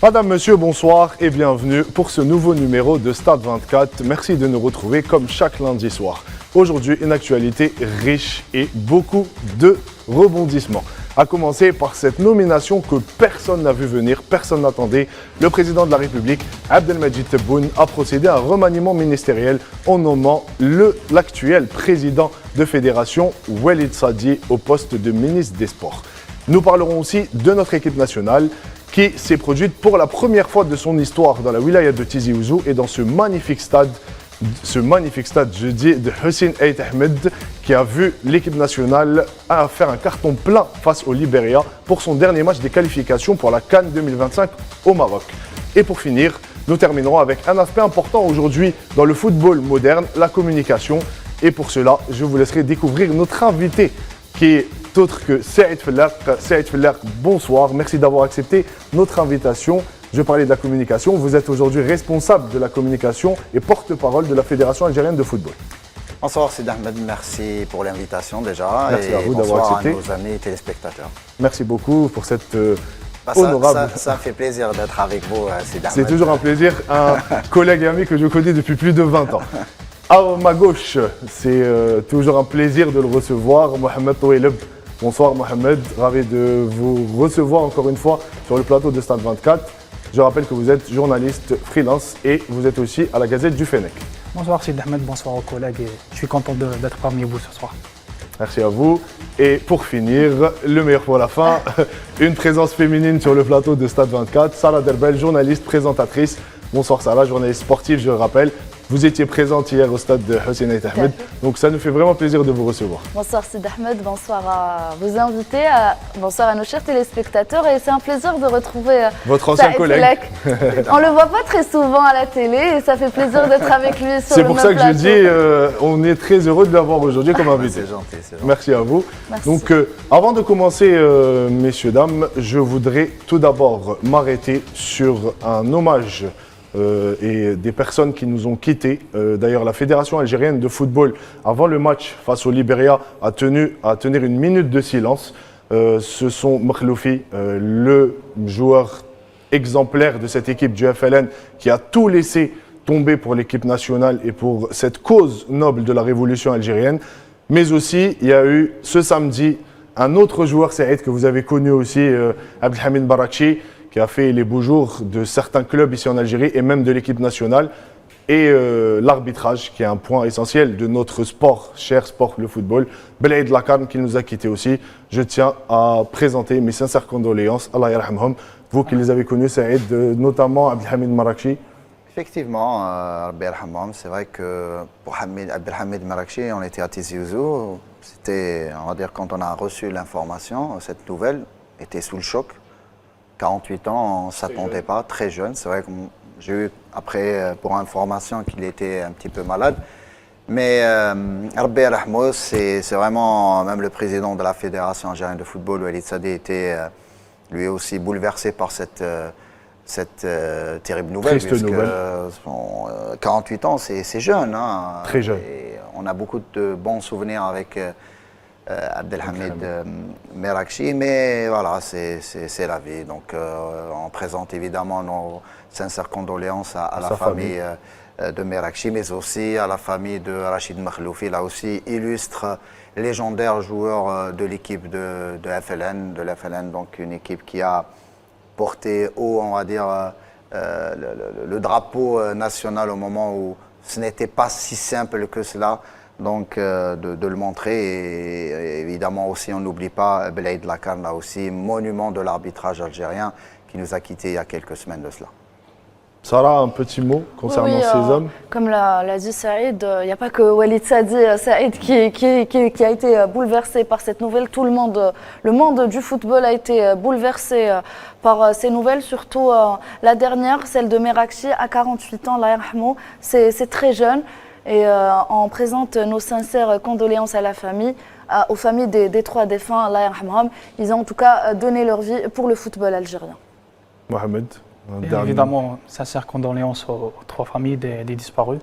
Madame, Monsieur, bonsoir et bienvenue pour ce nouveau numéro de Stade 24. Merci de nous retrouver comme chaque lundi soir. Aujourd'hui, une actualité riche et beaucoup de rebondissements. À commencer par cette nomination que personne n'a vu venir, personne n'attendait. Le président de la République, Abdelmadjid Tebboune, a procédé à un remaniement ministériel en nommant l'actuel président de fédération, Walid Sadi, au poste de ministre des Sports. Nous parlerons aussi de notre équipe nationale qui s'est produite pour la première fois de son histoire dans la wilaya de Tizi Ouzou et dans ce magnifique stade, je dis, de Hussein Ait Ahmed, qui a vu l'équipe nationale faire un carton plein face au Libéria pour son dernier match des qualifications pour la CAN 2025 au Maroc. Et pour finir, nous terminerons avec un aspect important aujourd'hui dans le football moderne, la communication. Et pour cela, je vous laisserai découvrir notre invité qui est autre que Saïd Fellar. Saïd Fellar, bonsoir, merci d'avoir accepté notre invitation. Je parlais de la communication. Vous êtes aujourd'hui responsable de la communication et porte-parole de la Fédération algérienne de football. Bonsoir Sid Ahmed, merci pour l'invitation déjà. Merci à vous d'avoir accepté. Bonsoir à nos amis téléspectateurs. Merci beaucoup pour cette honorable... Ça fait plaisir d'être avec vous Sid Ahmed. C'est toujours un plaisir, un collègue et ami que je connais depuis plus de 20 ans. À ma gauche, c'est toujours un plaisir de le recevoir, Mohamed Touaileb. Bonsoir Mohamed, ravi de vous recevoir encore une fois sur le plateau de Stade 24. Je rappelle que vous êtes journaliste freelance et vous êtes aussi à la Gazette du Fennec. Bonsoir Sid Ahmed, bonsoir aux collègues et je suis content d'être parmi vous ce soir. Merci à vous. Et pour finir, le meilleur pour la fin, une présence féminine sur le plateau de Stade 24, Sarah Derbel, journaliste, présentatrice. Bonsoir Sarah, journaliste sportive, je le rappelle. Vous étiez présente hier au stade de Hussein Ait Ahmed, donc ça nous fait vraiment plaisir de vous recevoir. Bonsoir Sid Ahmed, bonsoir à vos invités, bonsoir à nos chers téléspectateurs et c'est un plaisir de retrouver votre ancien collègue. On le voit pas très souvent à la télé et ça fait plaisir d'être avec lui sur le même plateau. C'est pour ça que je dis, on est très heureux de l'avoir aujourd'hui comme invité. C'est gentil, c'est gentil. Merci à vous. Merci. Donc avant de commencer, messieurs, dames, je voudrais tout d'abord m'arrêter sur un hommage et des personnes qui nous ont quittés. D'ailleurs, la Fédération algérienne de football, avant le match face au Libéria, a tenu à tenir une minute de silence. Ce sont Makhloufi, le joueur exemplaire de cette équipe du FLN, qui a tout laissé tomber pour l'équipe nationale et pour cette cause noble de la révolution algérienne. Mais aussi, il y a eu ce samedi un autre joueur, Saïd, que vous avez connu aussi, Abdelhamid Barakchi, qui a fait les beaux jours de certains clubs ici en Algérie et même de l'équipe nationale. Et l'arbitrage, qui est un point essentiel de notre sport, cher sport, le football. Belaïd Lakarn, qui nous a quittés aussi. Je tiens à présenter mes sincères condoléances, Allah yarhamhum. Vous qui les avez connus, Saïd, notamment Abdelhamid Barakchi. Effectivement, Rabbi yarhamhum, c'est vrai que pour Abdelhamid Barakchi, on était à Tizi Ouzou. C'était, on va dire, quand on a reçu l'information, cette nouvelle était sous le choc. 48 ans, on ne s'attendait pas, très jeune. C'est vrai que j'ai eu après pour information qu'il était un petit peu malade. Mais Rabbi yarhamhou, c'est vraiment, même le président de la Fédération algérienne de football, Walid Sadi, était lui aussi bouleversé par cette terrible nouvelle. Triste nouvelle. 48 ans, c'est jeune. Hein, très jeune. Et on a beaucoup de bons souvenirs avec Abdelhamid Barakchi, mais voilà, c'est la vie. Donc on présente évidemment nos sincères condoléances à la famille de Barakchi, mais aussi à la famille de Rachid Makhloufi, là aussi illustre, légendaire joueur de l'équipe de l'FLN, donc une équipe qui a porté haut, on va dire, le drapeau national au moment où ce n'était pas si simple que cela. Donc de le montrer et évidemment aussi on n'oublie pas Belaïd Lakarn, là aussi monument de l'arbitrage algérien qui nous a quittés il y a quelques semaines de cela. Sarah, un petit mot concernant ces hommes. Comme l'a dit Saïd, il n'y a pas que Walid Sadi, Saïd qui a été bouleversé par cette nouvelle. Tout le monde du football a été bouleversé par ces nouvelles, surtout la dernière, celle de Barakchi à 48 ans, Allah yarhamhou. C'est très jeune. Et on présente nos sincères condoléances à la famille, aux familles des trois défunts, Allah yarhamhum. Ils ont en tout cas donné leur vie pour le football algérien. Mohamed, évidemment, sincères condoléances aux trois familles des disparus.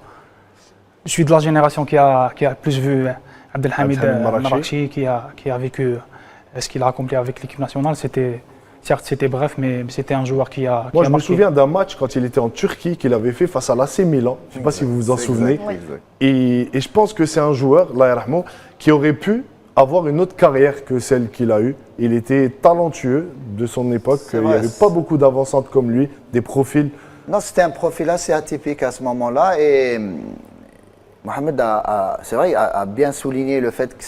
Je suis de la génération qui a plus vu Abdelhamid Barakchi, qui a vécu ce qu'il a accompli avec l'équipe nationale. C'était Certes, c'était bref, mais c'était un joueur qui a Moi, je me marqué. souviens d'un match quand il était en Turquie qu'il avait fait face à l'AC Milan. Je ne sais pas si vous vous en C'est souvenez. exact, exact. Et je pense que c'est un joueur, Allah yarhamou, qui aurait pu avoir une autre carrière que celle qu'il a eue. Il était talentueux de son époque. C'est Il n'y vrai. avait pas beaucoup d'avancantes comme lui, des profils. Non, c'était un profil assez atypique à ce moment-là. Et Mohamed c'est vrai, a bien souligné le fait que,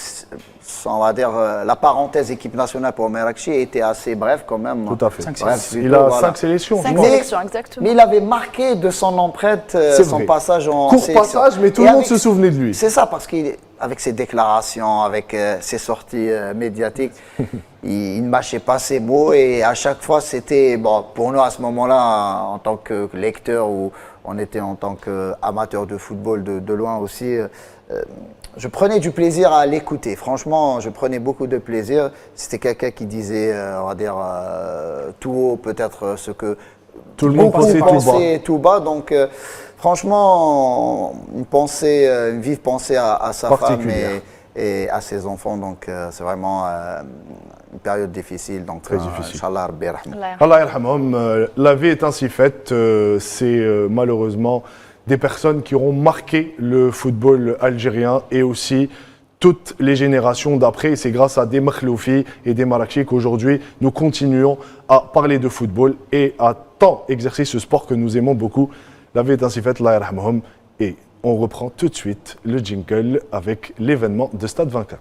on va dire, la parenthèse équipe nationale pour Merakchi était assez brève quand même. Tout à fait. Cinq Bref, sélections. Il plutôt, a voilà. 5 sélections. je 5 crois. sélections, exactement. Mais il avait marqué de son empreinte C'est son vrai. passage en Court sélection. passage, mais tout Et le monde avec- se souvenait de lui. C'est ça, parce qu'avec ses déclarations, avec ses sorties médiatiques, il ne mâchait pas ses mots et à chaque fois, c'était, bon, pour nous à ce moment-là, en tant que lecteur ou on était en tant qu'amateur de football de loin aussi, je prenais du plaisir à l'écouter. Franchement, je prenais beaucoup de plaisir. C'était quelqu'un qui disait, on va dire, tout haut peut-être ce que Tout le monde beaucoup pensait tout bas. pensaient tout bas. Donc, franchement, une vive pensée à sa femme Particulière. et à ses enfants. Donc, c'est vraiment une période difficile. Donc, Très difficile. Inch'Allah, Rabbi yarhamou. Allah yarhamou. Allah yarhamhum, la vie est ainsi faite. C'est malheureusement des personnes qui auront marqué le football algérien et aussi toutes les générations d'après. Et c'est grâce à des Makhloufi et des Marrakchi qu'aujourd'hui nous continuons à parler de football et à tant exercer ce sport que nous aimons beaucoup. La vie est ainsi faite, Allah yarhamhum. Et on reprend tout de suite le jingle avec l'événement de Stade 24.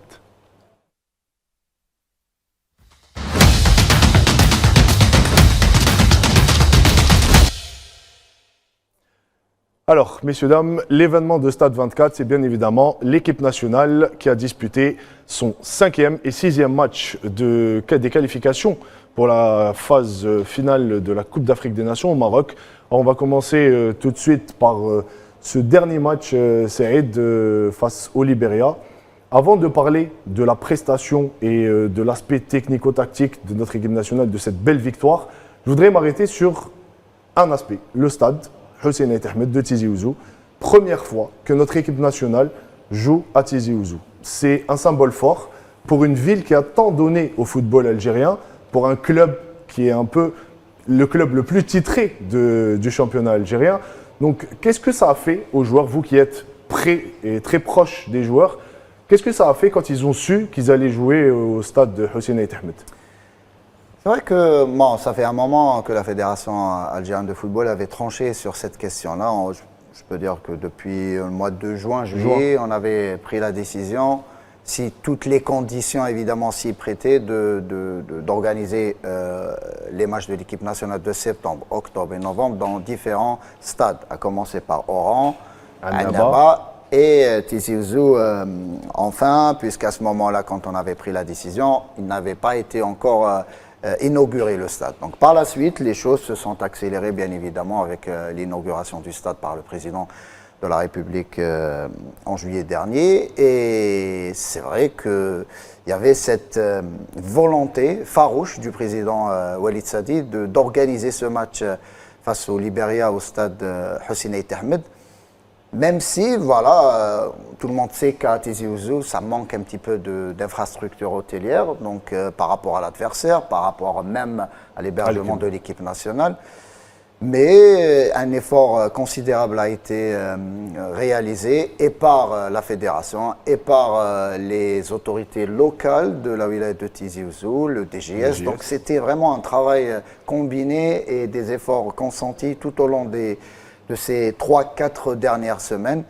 Alors, messieurs, dames, l'événement de Stade 24, c'est bien évidemment l'équipe nationale qui a disputé son 5e et 6e match des qualifications pour la phase finale de la Coupe d'Afrique des Nations au Maroc. Alors, on va commencer tout de suite par ce dernier match, Saïd, face au Libéria. Avant de parler de la prestation et de l'aspect technico-tactique de notre équipe nationale, de cette belle victoire, je voudrais m'arrêter sur un aspect, le stade. Hussein Ahmed de Tizi Ouzou. Première fois que notre équipe nationale joue à Tizi Ouzou. C'est un symbole fort pour une ville qui a tant donné au football algérien, pour un club qui est un peu le club le plus titré du championnat algérien. Donc, qu'est-ce que ça a fait aux joueurs, vous qui êtes près et très proches des joueurs, qu'est-ce que ça a fait quand ils ont su qu'ils allaient jouer au stade de Hussein Ahmed? C'est vrai que bon, ça fait un moment que la Fédération algérienne de football avait tranché sur cette question-là. Je peux dire que depuis le mois de juin, juillet, on avait pris la décision, si toutes les conditions évidemment s'y prêtaient, d'organiser les matchs de l'équipe nationale de septembre, octobre et novembre dans différents stades, à commencer par Oran, Annaba et Tizi Ouzou enfin, puisqu'à ce moment-là, quand on avait pris la décision, il n'avait pas été encore inauguré le stade. Donc par la suite, les choses se sont accélérées bien évidemment avec l'inauguration du stade par le président de la République en juillet dernier. Et c'est vrai qu'il y avait cette volonté farouche du président Walid Sadi d'organiser ce match face au Libéria au stade Hussein Ahmed. Même si, voilà, tout le monde sait qu'à Tizi Ouzou, ça manque un petit peu d'infrastructures hôtelières, donc par rapport à l'adversaire, par rapport même à l'hébergement de l'équipe nationale. Mais un effort considérable a été réalisé et par la fédération et par les autorités locales de la wilaya de Tizi Ouzou, le DGS. Donc c'était vraiment un travail combiné et des efforts consentis tout au long de ces 3-4 dernières semaines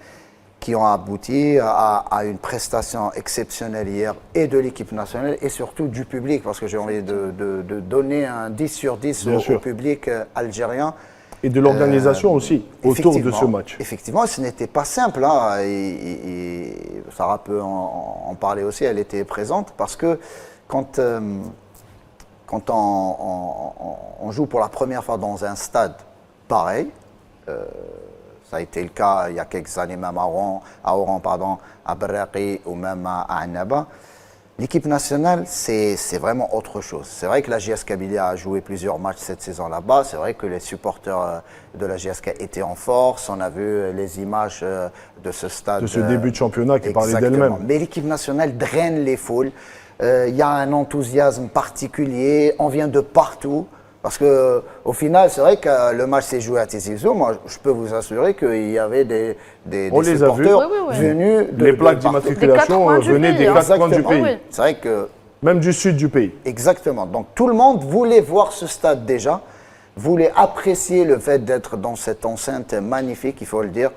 qui ont abouti à une prestation exceptionnelle hier et de l'équipe nationale et surtout du public, parce que j'ai envie de donner un 10 sur 10 au public algérien. Et de l'organisation aussi autour de ce match. Effectivement, ce n'était pas simple. Hein, et Sarah peut en parler aussi, elle était présente, parce que quand on joue pour la première fois dans un stade pareil, ça a été le cas il y a quelques années, même à Oran, à Berraqi ou même à Annaba. L'équipe nationale, c'est vraiment autre chose. C'est vrai que la JS Kabylia a joué plusieurs matchs cette saison là-bas. C'est vrai que les supporters de la JSK étaient en force. On a vu les images de ce stade. De ce début de championnat qui parlait Exactement. d'elle-même. Mais l'équipe nationale draine les foules. il y a un enthousiasme particulier, on vient de partout. Parce qu'au final, c'est vrai que le match s'est joué à Tizi Ouzou. Moi, je peux vous assurer qu'il y avait des supporters venus de les plaques de partout. d'immatriculation venaient des 4 coins du pays. C'est vrai que même du sud du pays. exactement. Donc tout le monde voulait voir ce stade déjà, voulait apprécier le fait d'être dans cette enceinte magnifique, il faut le dire.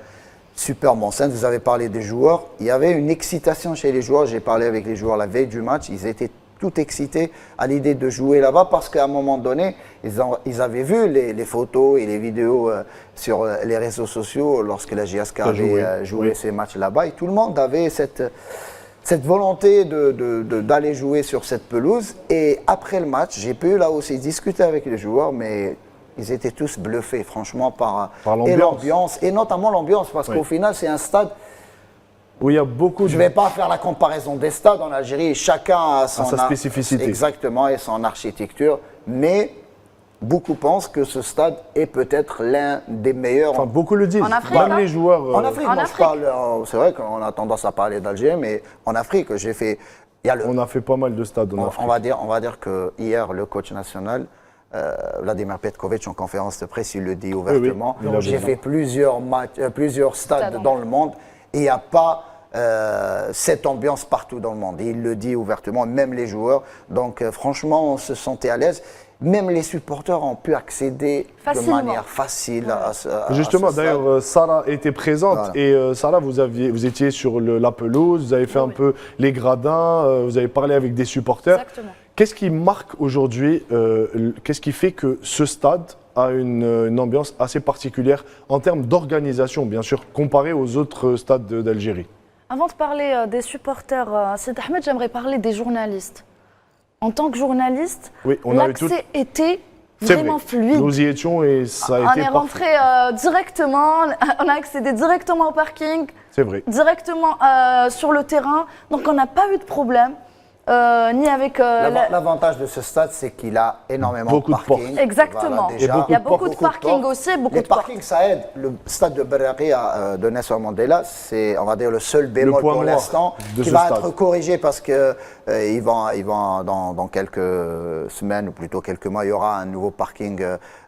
Superbe enceinte. Vous avez parlé des joueurs. Il y avait une excitation chez les joueurs. J'ai parlé avec les joueurs la veille du match. Ils étaient tout excités à l'idée de jouer là-bas parce qu'à un moment donné, ils avaient vu les photos et les vidéos sur les réseaux sociaux lorsque la JSK avait joué ces matchs là-bas. Et tout le monde avait cette volonté d'aller jouer sur cette pelouse. Et après le match, j'ai pu là aussi discuter avec les joueurs, mais ils étaient tous bluffés, franchement, par l'ambiance. Et notamment l'ambiance, parce qu'au final, c'est un stade où il y a beaucoup de... Je ne vais pas faire la comparaison des stades en Algérie. Chacun a sa spécificité. Exactement, et son architecture. Mais beaucoup pensent que ce stade est peut-être l'un des meilleurs. Enfin, beaucoup le disent. En Afrique, même les joueurs. En Afrique, c'est vrai qu'on a tendance à parler d'Algérie, mais en Afrique, j'ai fait. On a fait pas mal de stades en Afrique. On va dire que hier, le coach national, Vladimir Petkovic, en conférence de presse, il le dit ouvertement. Oui, j'ai fait plusieurs stades dans le monde et il n'y a pas cette ambiance partout dans le monde. Et il le dit ouvertement, même les joueurs. Donc franchement, on se sentait à l'aise. Même les supporters ont pu accéder de manière facile à ce Justement, stade. d'ailleurs, Sarah était présente. Voilà. Et Sarah, vous étiez sur la pelouse, vous avez fait un peu les gradins, vous avez parlé avec des supporters. Exactement. Qu'est-ce qui marque aujourd'hui, qu'est-ce qui fait que ce stade a une ambiance assez particulière en termes d'organisation, bien sûr, comparé aux autres stades d'Algérie? Avant de parler des supporters, Sid Ahmed, j'aimerais parler des journalistes. En tant que journaliste, l'accès était vraiment fluide. Nous y étions et ça a été parfait. On est rentré directement, on a accédé directement au parking. C'est vrai. Directement sur le terrain. Donc on n'a pas eu de problème. Ni avec l'avantage de ce stade, c'est qu'il a énormément de parking. Exactement. Voilà, il y a beaucoup de parking aussi, beaucoup de parking, ça aide. Le stade de Berraqi de Nelson Mandela, c'est, on va dire, le seul bémol pour l'instant qui va être corrigé parce que il va dans quelques semaines ou plutôt quelques mois, il y aura un nouveau parking,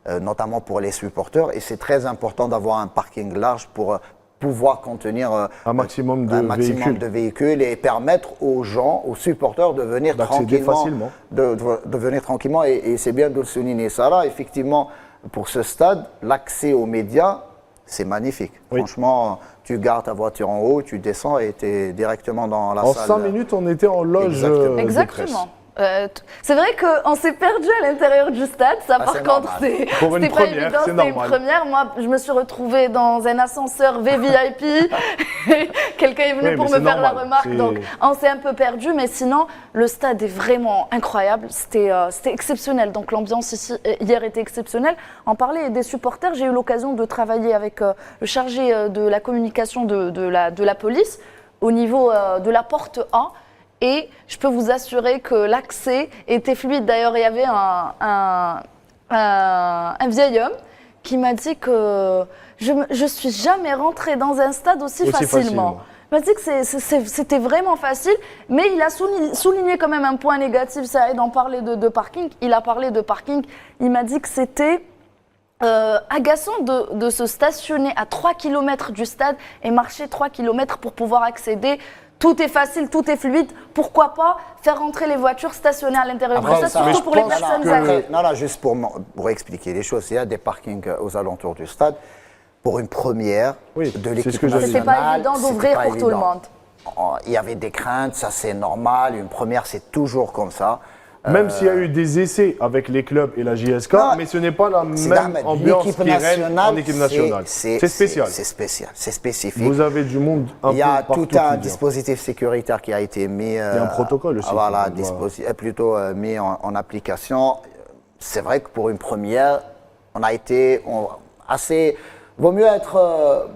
notamment pour les supporters. Et c'est très important d'avoir un parking large pour pouvoir contenir un maximum de véhicules et permettre aux gens, aux supporters de venir tranquillement. De venir tranquillement. Et c'est bien de le souligner, Sarah. Effectivement, pour ce stade, l'accès aux médias, c'est magnifique. Oui. Franchement, tu gardes ta voiture en haut, tu descends et tu es directement dans la salle. En 5 minutes, on était en loge. Exactement. C'est vrai qu'on s'est perdu à l'intérieur du stade, ça par contre c'était pas évident, c'était une première. Moi je me suis retrouvée dans un ascenseur VVIP, quelqu'un est venu pour me faire la remarque, donc on s'est un peu perdu, mais sinon le stade est vraiment incroyable, c'était exceptionnel, donc l'ambiance ici hier était exceptionnelle. En parler des supporters, j'ai eu l'occasion de travailler avec le chargé de la communication de la police au niveau de la porte A. Et je peux vous assurer que l'accès était fluide. D'ailleurs, il y avait un vieil homme qui m'a dit que je suis jamais rentré dans un stade aussi facilement. Il m'a dit que c'était vraiment facile, mais il a souligné quand même un point négatif, ça aide d'en parler de parking. Il a parlé de parking, il m'a dit que c'était agaçant de se stationner à 3 km du stade et marcher 3 km pour pouvoir accéder. Tout est facile, tout est fluide. Pourquoi pas faire rentrer les voitures stationnées à l'intérieur du stade, surtout pour les personnes âgées. Non, juste pour expliquer les choses, il y a des parkings aux alentours du stade. Pour une première de l'équipe nationale, c'était pas évident d'ouvrir pour tout le monde. Il y avait des craintes, ça c'est normal. Une première, c'est toujours comme ça. Même s'il y a eu des essais avec les clubs et la JSK, mais ce n'est pas la même ambiance qui règne en équipe nationale. C'est spécial. C'est spécial, c'est spécifique. Vous avez du monde un peu partout. Il y a tout un dispositif sécuritaire qui a été mis. Il y a un protocole aussi. Voilà, plutôt mis en application. C'est vrai que pour une première, on a été assez. Vaut mieux être,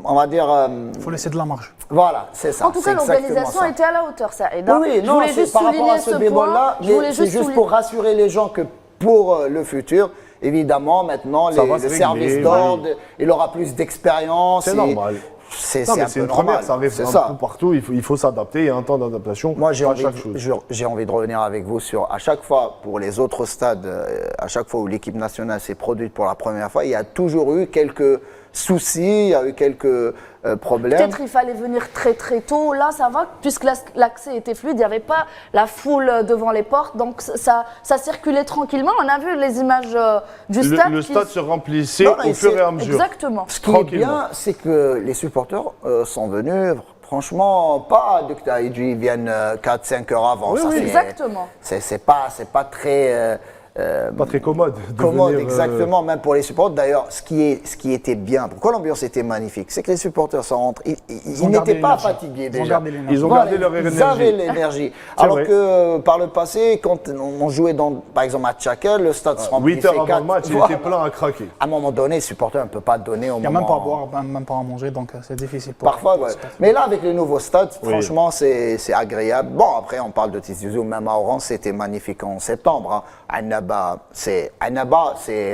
on va dire. Il faut laisser de la marge. Voilà, c'est ça. En tout cas, l'organisation était à la hauteur, ça aide. Oui, non, c'est par rapport à ce bémol-là, c'est juste pour rassurer les gens que pour le futur, évidemment, maintenant, le service d'ordre, il aura plus d'expérience. C'est normal. Non, mais un c'est peu une première, normal. ça arrive C'est un ça. peu partout, il faut s'adapter, il y a un temps d'adaptation Moi, j'ai à envie, chaque chose. j'ai envie de revenir avec vous sur, à chaque fois, pour les autres stades, à chaque fois où l'équipe nationale s'est produite pour la première fois, il y a toujours eu quelques soucis, il y a eu quelques problèmes. Peut-être il fallait venir très très tôt. Là, ça va, puisque l'accès était fluide, il n'y avait pas la foule devant les portes, donc ça circulait tranquillement. On a vu les images du stade. Le stade se remplissait Non, non, au fur et à mesure. Exactement. Ce qui est Tranquillement. bien, c'est que les supporters sont venus, franchement, pas de que ils viennent 4-5 heures avant. Oui, ça, oui. c'est- Exactement. C'est pas très Pas très commode. de commode, venir, exactement, même pour les supporters. D'ailleurs, ce qui était bien, pourquoi l'ambiance était magnifique, c'est que les supporters sont rentrés, ils ont gardé n'étaient pas l'énergie. fatigués Ils ont déjà. gardé l'énergie. Ils ont Voilà, gardé leur énergie. Ils avaient l'énergie. C'est Alors vrai. que par le passé, quand on jouait par exemple à Tchakel, le stade se 8 remplissait. heures avant le match, il Voilà. était plein à craquer. À un moment donné, le supporter ne peut pas donner au Il n'y a moment. même pas à boire, même pas à manger, donc c'est difficile pour Parfois, ouais. Mais là, avec le nouveau stade, Oui. franchement, c'est agréable. Bon, après, on parle de Tizi Ouzou, même à Oran, c'était magnifique en septembre. Hein. Annaba, c'est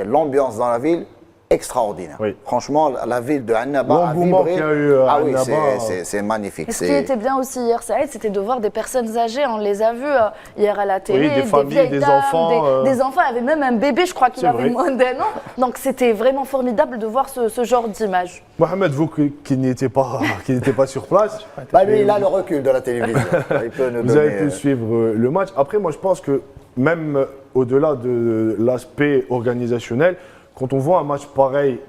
l'ambiance dans la ville extraordinaire. Oui. Franchement, la ville de Annaba a L'engouement vibré. qu'il y a eu à ah oui, Annaba, c'est magnifique. Et ce qui était bien aussi hier, Saïd, c'était de voir des personnes âgées. On les a vues hier à la télé, des familles, vieilles des dames, enfants, des enfants. Il y avait même un bébé, je crois qu'il C'est avait vrai. moins d'un an. Donc c'était vraiment formidable de voir ce genre d'image. Mohamed, vous qui n'étiez pas, sur place, Bah, lui, il a le recul de la télévision. Il peut nous vous avez donner, pu suivre le match. Après, moi, je pense que même au-delà de l'aspect organisationnel, quand on voit un match pareil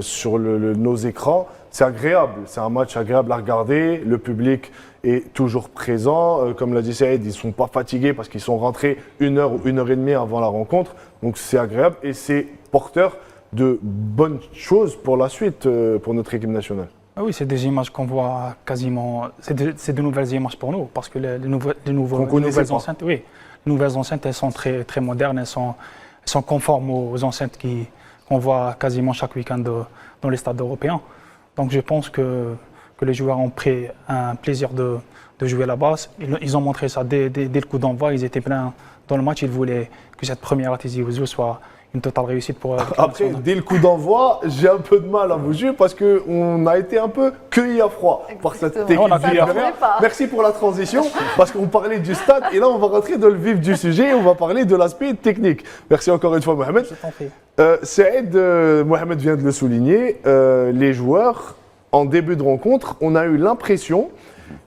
sur nos écrans, c'est agréable. C'est un match agréable à regarder. Le public est toujours présent. Comme l'a dit Saïd, ils ne sont pas fatigués parce qu'ils sont rentrés 1 heure ou 1 heure et demie avant la rencontre. Donc c'est agréable et c'est porteur de bonnes choses pour la suite pour notre équipe nationale. Ah oui, c'est des images qu'on voit quasiment. C'est de nouvelles images pour nous, parce que les Qu'on connaissait nouvelles pas. enceintes, oui, les nouvelles enceintes, elles sont très, très modernes, elles sont conformes aux enceintes qu'on voit quasiment chaque week-end dans les stades européens. Donc je pense que les joueurs ont pris un plaisir de jouer là-bas. Ils ont montré ça dès le coup d'envoi. Ils étaient pleins dans le match. Ils voulaient que cette première à Tizi Ouzou soit une totale réussite pour l'équipe Après, nationale. dès le coup d'envoi, j'ai un peu de mal à vous juger parce qu'on a été un peu cueillis à froid par cette Exactement. équipe On a du fait Libéria. attendait pas. Merci pour la transition parce qu'on parlait du stade et là on va rentrer dans le vif du sujet et on va parler de l'aspect technique. Merci encore une fois Mohamed. Je t'en prie. Saïd, Mohamed vient de le souligner, les joueurs en début de rencontre, on a eu l'impression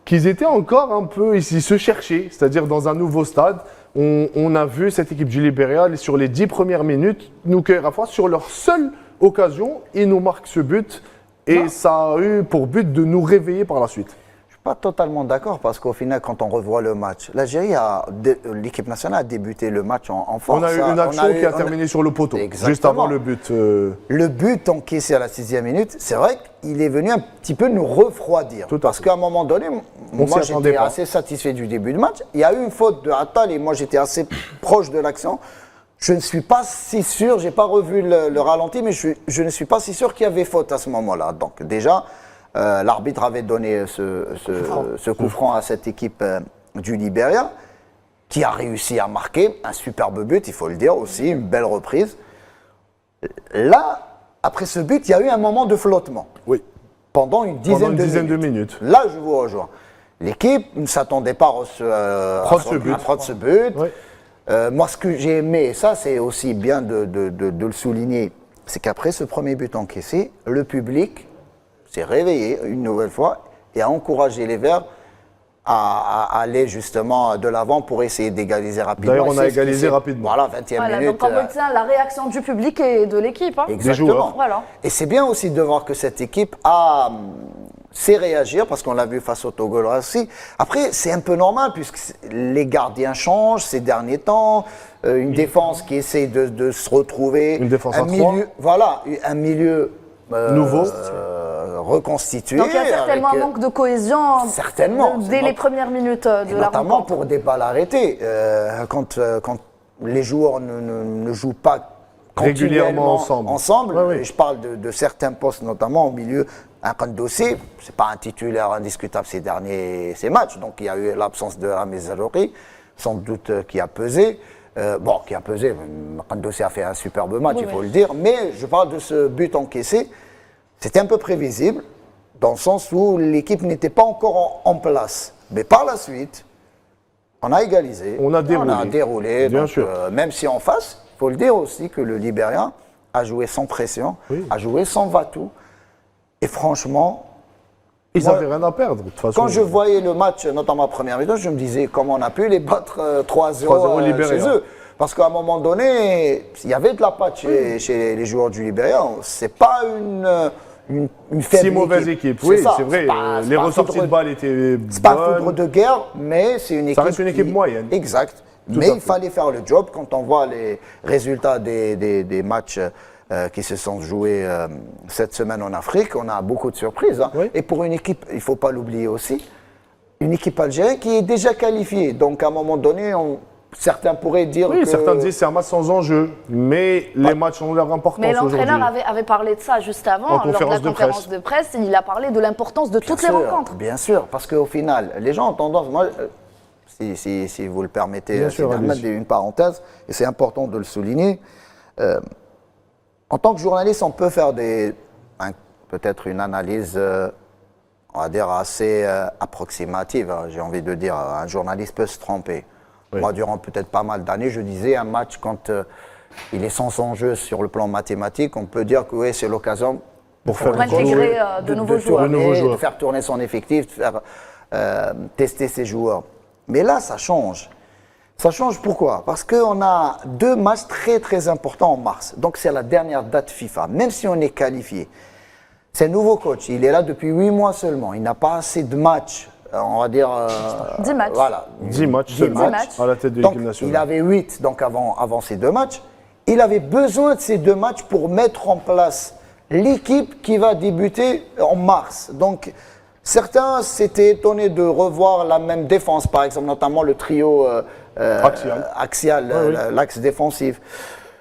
qu'ils étaient encore un peu ici, se chercher, c'est-à-dire dans un nouveau stade. On a vu cette équipe du Libéria sur les 10 premières minutes nous cueillir à froid. Sur leur seule occasion, ils nous marquent ce but et ça a eu pour but de nous réveiller par la suite. Je suis pas totalement d'accord parce qu'au final, quand on revoit le match, l'équipe nationale a débuté le match en force. On a eu une action qui a terminé sur le poteau, Exactement. juste avant le but. Le but encaissé à la 6e minute, c'est vrai qu'il est venu un petit peu nous refroidir. Tout à Parce fait. qu'à un moment donné, moi s'y attendait j'étais pas. assez satisfait du début de match. Il y a eu une faute de Attal et moi j'étais assez proche de l'action. Je ne suis pas si sûr, j'ai pas revu le ralenti, mais je ne suis pas si sûr qu'il y avait faute à ce moment-là. Donc déjà, l'arbitre avait donné ce coup franc à cette équipe du Libéria, qui a réussi à marquer un superbe but, il faut le dire aussi, une belle reprise. Là, après ce but, il y a eu un moment de flottement. Oui, Pendant une dizaine, pendant une dizaine de minutes. Là, je vous rejoins. L'équipe ne s'attendait pas à prendre ce but. Oui. Moi, ce que j'ai aimé, et ça, c'est aussi bien de le souligner, c'est qu'après ce premier but encaissé, le public s'est réveillé une nouvelle fois et a encouragé les Verts à aller justement de l'avant pour essayer d'égaliser rapidement. D'ailleurs, on a Et c'est ce qui égalisé s'est- rapidement. Voilà, 20e Voilà, minute. donc on retient la réaction du public et de l'équipe. Hein. Exactement. joueurs. Voilà. Et c'est bien aussi de voir que cette équipe sait réagir, parce qu'on l'a vu face au Togo aussi. Après, c'est un peu normal, puisque les gardiens changent ces derniers temps, une défense qui essaie de se retrouver. Une défense un à trois. milieu, voilà, un milieu Nouveau. reconstitué. Donc il y a certainement avec, un manque de cohésion certainement, dès c'est les not- premières minutes et de la notamment rencontre. pour des balles arrêtées. Quand les joueurs ne jouent pas Régulièrement continuellement ensemble. Ouais, oui. et je parle de certains postes, notamment au milieu. Un Kandossé, c'est pas un titulaire indiscutable ces matchs, donc il y a eu l'absence de Rami Zarouri, sans doute qui a pesé. Qui a pesé. Kandossé a fait un superbe match, Oui, il faut oui. le dire. Mais je parle de ce but encaissé. C'était un peu prévisible. dans le sens où l'équipe n'était pas encore en place. Mais par la suite, on a égalisé. On a déroulé. On a déroulé. Bien donc, sûr. Même si en face, il faut le dire aussi que le Libérien a joué sans pression, Oui. a joué sans va-tout. Et franchement, Ils moi, n'avaient rien à perdre, de toute façon. quand je voyais le match, notamment la première mi-temps, je me disais comment on a pu les battre 3-0 3-0 chez Libérien. eux. Parce qu'à un moment donné, il y avait de la patte chez les joueurs du Libérien. C'est pas une faible Si mauvaise équipe, C'est oui, ça. c'est vrai. pas- Les pas un ressorties foudre- de balles étaient C'est pas un bonnes. foudre de guerre, mais c'est une équipe. Ça reste une équipe moyenne. Exact. Tout Mais à il fait. fallait faire le job. Quand on voit les résultats des matchs qui se sont joués cette semaine en Afrique, on a beaucoup de surprises. Hein. Oui. Et pour une équipe, il ne faut pas l'oublier aussi, une équipe algérienne qui est déjà qualifiée. Donc à un moment donné, certains pourraient dire Oui, que... certains disent que c'est un match sans enjeu, mais les matchs ont leur importance Mais aujourd'hui. l'entraîneur avait parlé de ça juste avant, En lors de conférence la de conférence presse. de presse. Il a parlé de l'importance de toutes les Bien sûr, rencontres. Bien sûr, parce qu'au final, les gens ont tendance, moi, si vous le permettez, Bien sûr, Sidi Ahmed, allez-y. une parenthèse, et c'est important de le souligner. En tant que journaliste, on peut faire peut-être une analyse, on va dire, assez approximative, hein, j'ai envie de dire. Un journaliste peut se tromper. Oui. Moi, durant peut-être pas mal d'années, je disais un match quand il est sans enjeu sur le plan mathématique, on peut dire que oui, c'est l'occasion Pour faire Pour intégrer de nouveaux joueurs. De nouveaux joueurs. de faire tourner son effectif, de faire tester ses joueurs. Mais là, ça change. Ça change pourquoi? Parce qu'on a 2 matchs très très importants en mars. Donc c'est la dernière date FIFA. Même si on est qualifié, c'est un nouveau coach. Il est là depuis 8 mois seulement. Il n'a pas assez de matchs. On va dire... 10 matchs. Voilà. 10 matchs 10 seulement matchs. à la tête de Donc, l'équipe nationale. il avait 8 donc avant ces 2 matchs. Il avait besoin de ces 2 matchs pour mettre en place l'équipe qui va débuter en mars. Donc, certains s'étaient étonnés de revoir la même défense, par exemple, notamment le trio axial, Oui. l'axe défensif.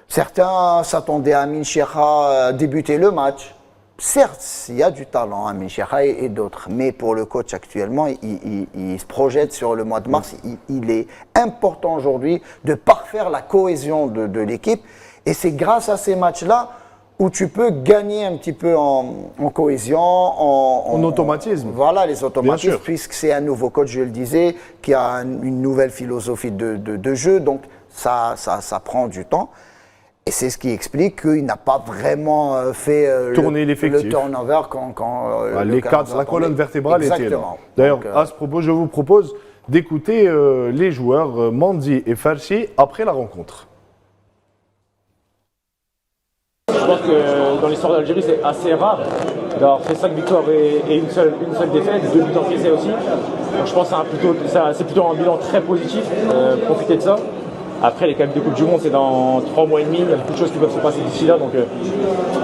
Certains s'attendaient à Amin Cheikha débuter le match. Certes, il y a du talent, Amin Cheikha et d'autres, mais pour le coach actuellement, il se projette sur le mois de mars. Il est important aujourd'hui de parfaire la cohésion de l'équipe, et c'est grâce à ces matchs-là où tu peux gagner un petit peu en cohésion, En automatisme. Voilà, les automatismes, Bien sûr. puisque c'est un nouveau coach, je le disais, qui a une nouvelle philosophie de jeu, donc ça prend du temps. Et c'est ce qui explique qu'il n'a pas vraiment fait Tourner l'effectif. le turnover quand Les cadres, la colonne vertébrale était là. Exactement. D'ailleurs, Donc, à ce propos, je vous propose d'écouter les joueurs Mandi et Farsi après la rencontre. Je pense que dans l'histoire d'Algérie, c'est assez rare d'avoir fait 5 victoires et une seule défaite, 2 buts encaissés aussi. Donc je pense que c'est plutôt un bilan très positif, profiter de ça. Après, les qualifs de Coupe du Monde, c'est dans 3 mois et demi, il y a beaucoup de choses qui peuvent se passer d'ici là, donc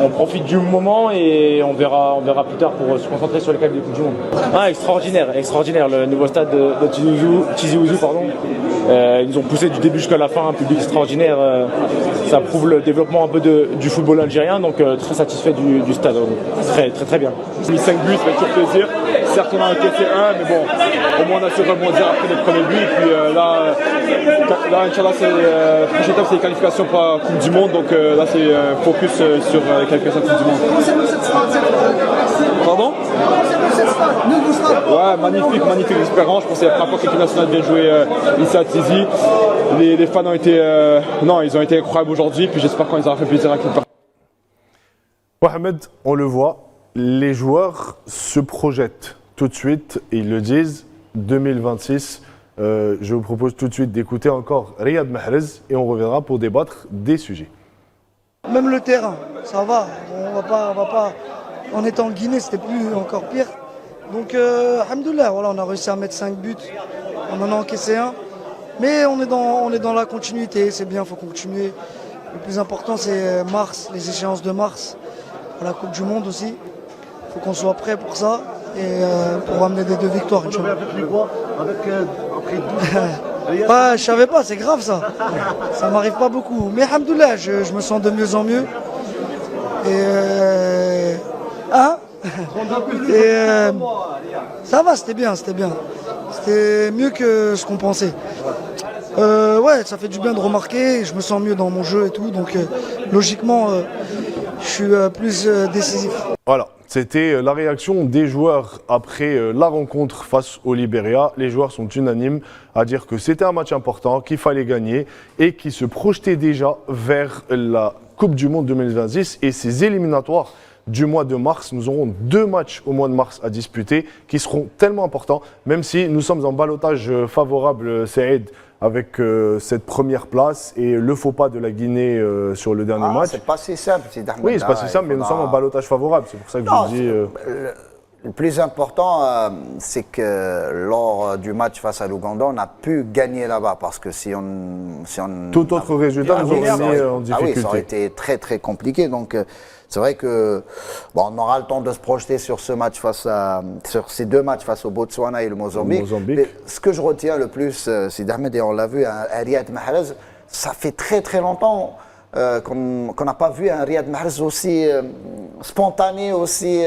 on profite du moment et on verra plus tard pour se concentrer sur les qualifs de Coupe du Monde. Ah, extraordinaire, le nouveau stade de Tizi Ouzou, pardon. Ils nous ont poussé du début jusqu'à la fin, un public extraordinaire. Ça prouve le développement un peu du football algérien, donc très satisfait du stade. Très bien. On a mis 5 buts, ça fait toujours plaisir. Certes, on a encaissé un, mais bon, au moins on a su rebondir après les premiers buts. Et puis là, Inch'Allah, la prochaine étape, c'est les qualifications pour la Coupe du Monde. Donc là, c'est focus sur les qualifications Coupe du Monde. Pardon? Ouais, magnifique expérience. Je pense que c'est la première fois que l'équipe nationale vient jouer ici à Tizi. Les fans ont été, ils ont été incroyables aujourd'hui. Puis j'espère qu'on les aura fait plaisir à l'équipe. Mohamed, on le voit, les joueurs se projettent tout de suite et ils le disent, 2026. Je vous propose tout de suite d'écouter encore Riyad Mahrez et on reviendra pour débattre des sujets. Même le terrain, ça va. On va pas. En étant en Guinée, c'était plus encore pire. Donc, alhamdoulilah, voilà, on a réussi à mettre 5 buts. On en a encaissé un. Mais on est dans la continuité, c'est bien, il faut continuer. Le plus important, c'est mars, les échéances de mars. Pour la Coupe du Monde aussi. Il faut qu'on soit prêt pour ça et pour ramener des 2 victoires. Ouais, je savais pas, c'est grave ça. Ça m'arrive pas beaucoup. Mais alhamdoulilah, je me sens de mieux en mieux. Et ça va, c'était bien. C'était mieux que ce qu'on pensait. Ouais, ça fait du bien de remarquer. Je me sens mieux dans mon jeu et tout. Donc logiquement, je suis plus décisif. Voilà, c'était la réaction des joueurs après la rencontre face au Libéria. Les joueurs sont unanimes à dire que c'était un match important, qu'il fallait gagner et qu'ils se projetaient déjà vers la Coupe du Monde 2026 et ses éliminatoires du mois de mars. Nous aurons 2 matchs au mois de mars à disputer qui seront tellement importants, même si nous sommes en ballottage favorable, Saïd, avec cette première place et le faux pas de la Guinée sur le dernier match. C'est pas si simple, Sid Ahmed. Oui, c'est pas si simple, mais nous sommes en ballottage favorable. C'est pour ça que je dis. Le plus important, c'est que lors du match face à l'Ouganda, on a pu gagner là-bas parce que si on tout autre résultat nous aurait mis en difficulté. Ah oui, ça aurait été très très compliqué. Donc c'est vrai que on aura le temps de se projeter sur ce match sur ces 2 matchs face au Botswana et le Mozambique. Mais ce que je retiens le plus, Sid Ahmed, et on l'a vu à Riyad Mahrez, ça fait très très longtemps qu'on n'a pas vu un Riyad Mahrez aussi spontané, aussi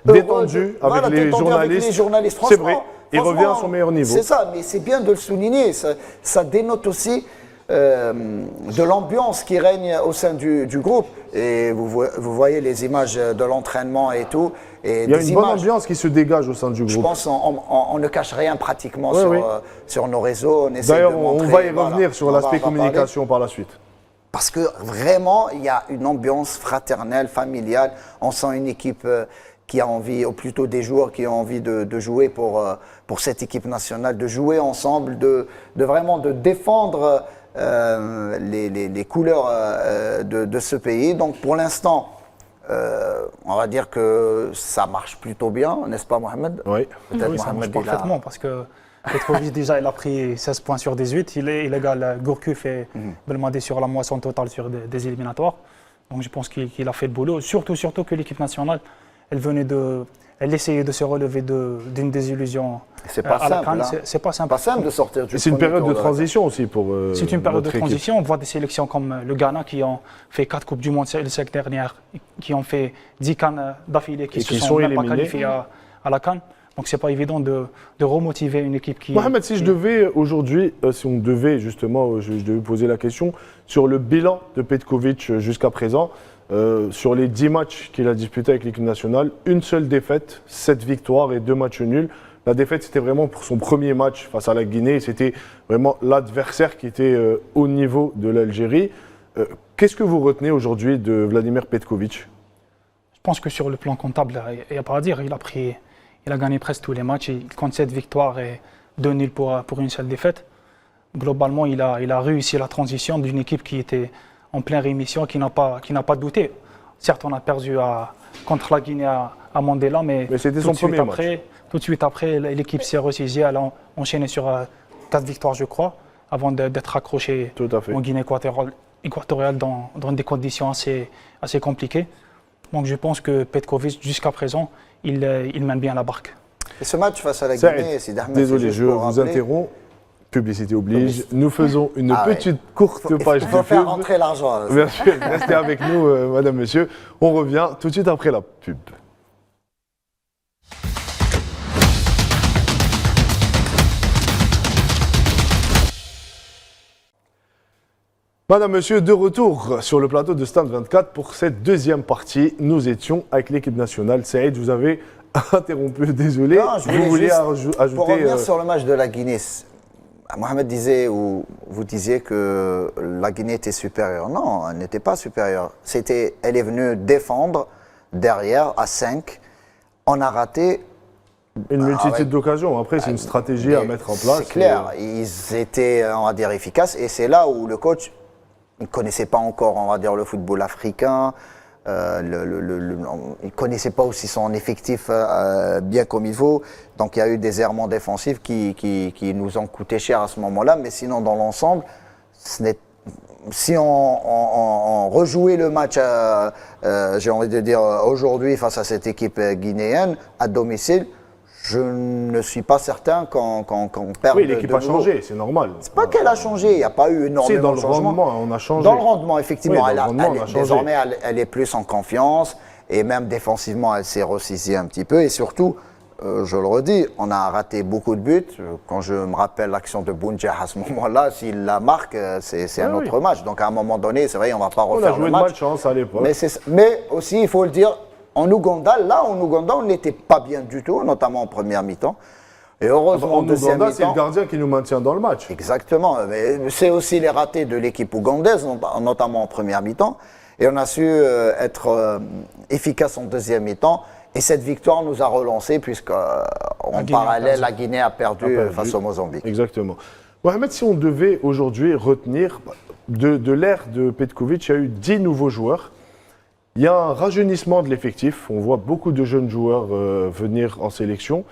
détendu avec les journalistes. C'est vrai, il revient à son meilleur niveau. C'est ça, mais c'est bien de le souligner. Ça dénote aussi de l'ambiance qui règne au sein du groupe. Et vous voyez les images de l'entraînement et tout. Et il y a une bonne ambiance qui se dégage au sein du groupe. Je pense qu'on ne cache rien pratiquement sur nos réseaux. D'ailleurs, on va y revenir sur l'aspect communication par la suite. Parce que vraiment, il y a une ambiance fraternelle, familiale. On sent une équipe qui a envie, ou plutôt des joueurs qui ont envie de jouer pour cette équipe nationale, de jouer ensemble, de vraiment de défendre les couleurs de ce pays. Donc pour l'instant, on va dire que ça marche plutôt bien, n'est-ce pas Mohamed? Oui, ça marche parfaitement parce que Petrovic déjà il a pris 16 points sur 18, il égale Gourcuff et Belmadi sur la moisson totale sur des éliminatoires. Donc je pense qu'il a fait le boulot, surtout que l'équipe nationale, elle essayait de se relever d'une désillusion. C'est pas simple. C'est pas simple. Pas simple de sortir du. C'est une période de transition aussi pour. C'est une période de transition. On voit des sélections comme le Ghana qui ont fait 4 Coupes du Monde les 5 dernières, qui ont fait 10 CAN d'affilée, qui se sont même pas qualifiés à la CAN. Donc c'est pas évident de remotiver une équipe qui. Mohamed, si je devais aujourd'hui, si on devait justement, je devais poser la question sur le bilan de Petkovic jusqu'à présent. Sur les 10 matchs qu'il a disputés avec l'équipe nationale, une seule défaite, 7 victoires et 2 matchs nuls. La défaite, c'était vraiment pour son premier match face à la Guinée. C'était vraiment l'adversaire qui était au niveau de l'Algérie. Qu'est-ce que vous retenez aujourd'hui de Vladimir Petkovic? Je pense que sur le plan comptable, il n'y a pas à dire. Il a gagné presque tous les matchs. Il compte 7 victoires et 2 nuls pour une seule défaite. Globalement, il a réussi la transition d'une équipe qui était en pleine rémission, qui n'a pas douté. Certes, on a perdu contre la Guinée à Mandela, mais c'était son premier match. Tout de suite après, l'équipe s'est ressaisie, elle a enchaîné sur 4 victoires, je crois, avant d'être accrochée en Guinée équatoriale dans des conditions assez compliquées. Donc je pense que Petkovic, jusqu'à présent, il mène bien la barque. Et ce match face à la Guinée, c'est Ahmed. Désolé, je vous interromps. Publicité oblige. Nous faisons une petite courte page de pub. Il faut faire rentrer l'argent. Bien sûr, restez avec nous, madame, monsieur. On revient tout de suite après la pub. Madame, monsieur, de retour sur le plateau de Stade 24 pour cette deuxième partie. Nous étions avec l'équipe nationale. Saïd, vous avez interrompu, désolé. Non, vous vouliez ajouter. Pour revenir sur le match de la Guinée, Mohamed disait, ou vous disiez que la Guinée était supérieure. Non, elle n'était pas supérieure. Elle est venue défendre derrière à 5. On a raté. Une multitude d'occasions. Après, c'est une stratégie à mettre en place. C'est clair. Ils étaient, on va dire, efficaces. Et c'est là où le coach ne connaissait pas encore, on va dire, le football africain. Il ne connaissait pas aussi son effectif bien comme il faut. Donc il y a eu des errements défensifs qui nous ont coûté cher à ce moment-là. Mais sinon, dans l'ensemble, si on rejouait le match, j'ai envie de dire, aujourd'hui face à cette équipe guinéenne, à domicile, je ne suis pas certain qu'on perde. Oui, l'équipe a changé, c'est normal. C'est pas qu'elle a changé, il n'y a pas eu énormément de changements. Dans le rendement, on a changé. Dans le rendement, effectivement, Oui, désormais, elle est plus en confiance et même défensivement, elle s'est ressaisie un petit peu. Et surtout, je le redis, on a raté beaucoup de buts. Quand je me rappelle l'action de Bounja à ce moment-là, s'il la marque, c'est un autre match. Donc à un moment donné, c'est vrai, on ne va pas refaire le match. On a joué de malchance à l'époque. Mais aussi, il faut le dire, en Ouganda, on n'était pas bien du tout, notamment en première mi-temps. Et heureusement, en deuxième mi-temps, c'est le gardien qui nous maintient dans le match. Exactement. Mais c'est aussi les ratés de l'équipe ougandaise, notamment en première mi-temps. Et on a su être efficace en deuxième mi-temps. Et cette victoire nous a relancés, puisqu'en parallèle, la Guinée a perdu face au Mozambique. Exactement. Mohamed, si on devait aujourd'hui retenir, de l'ère de Petkovic, il y a eu 10 nouveaux joueurs. Il y a un rajeunissement de l'effectif. On voit beaucoup de jeunes joueurs venir en sélection.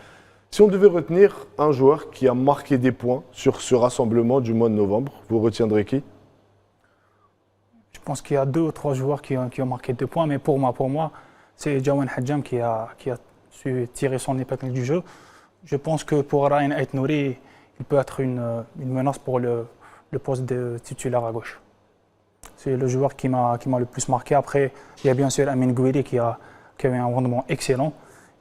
Si on devait retenir un joueur qui a marqué des points sur ce rassemblement du mois de novembre, vous retiendrez qui? Je pense qu'il y a 2 ou 3 joueurs qui ont marqué 2 points, mais pour moi, c'est Jawan Hadjam qui a su tirer son épingle du jeu. Je pense que pour Ryan Aït-Nouri, il peut être une menace pour le poste de titulaire à gauche. C'est le joueur qui m'a le plus marqué. Après, il y a bien sûr Amin Gouiri qui a eu un rendement excellent.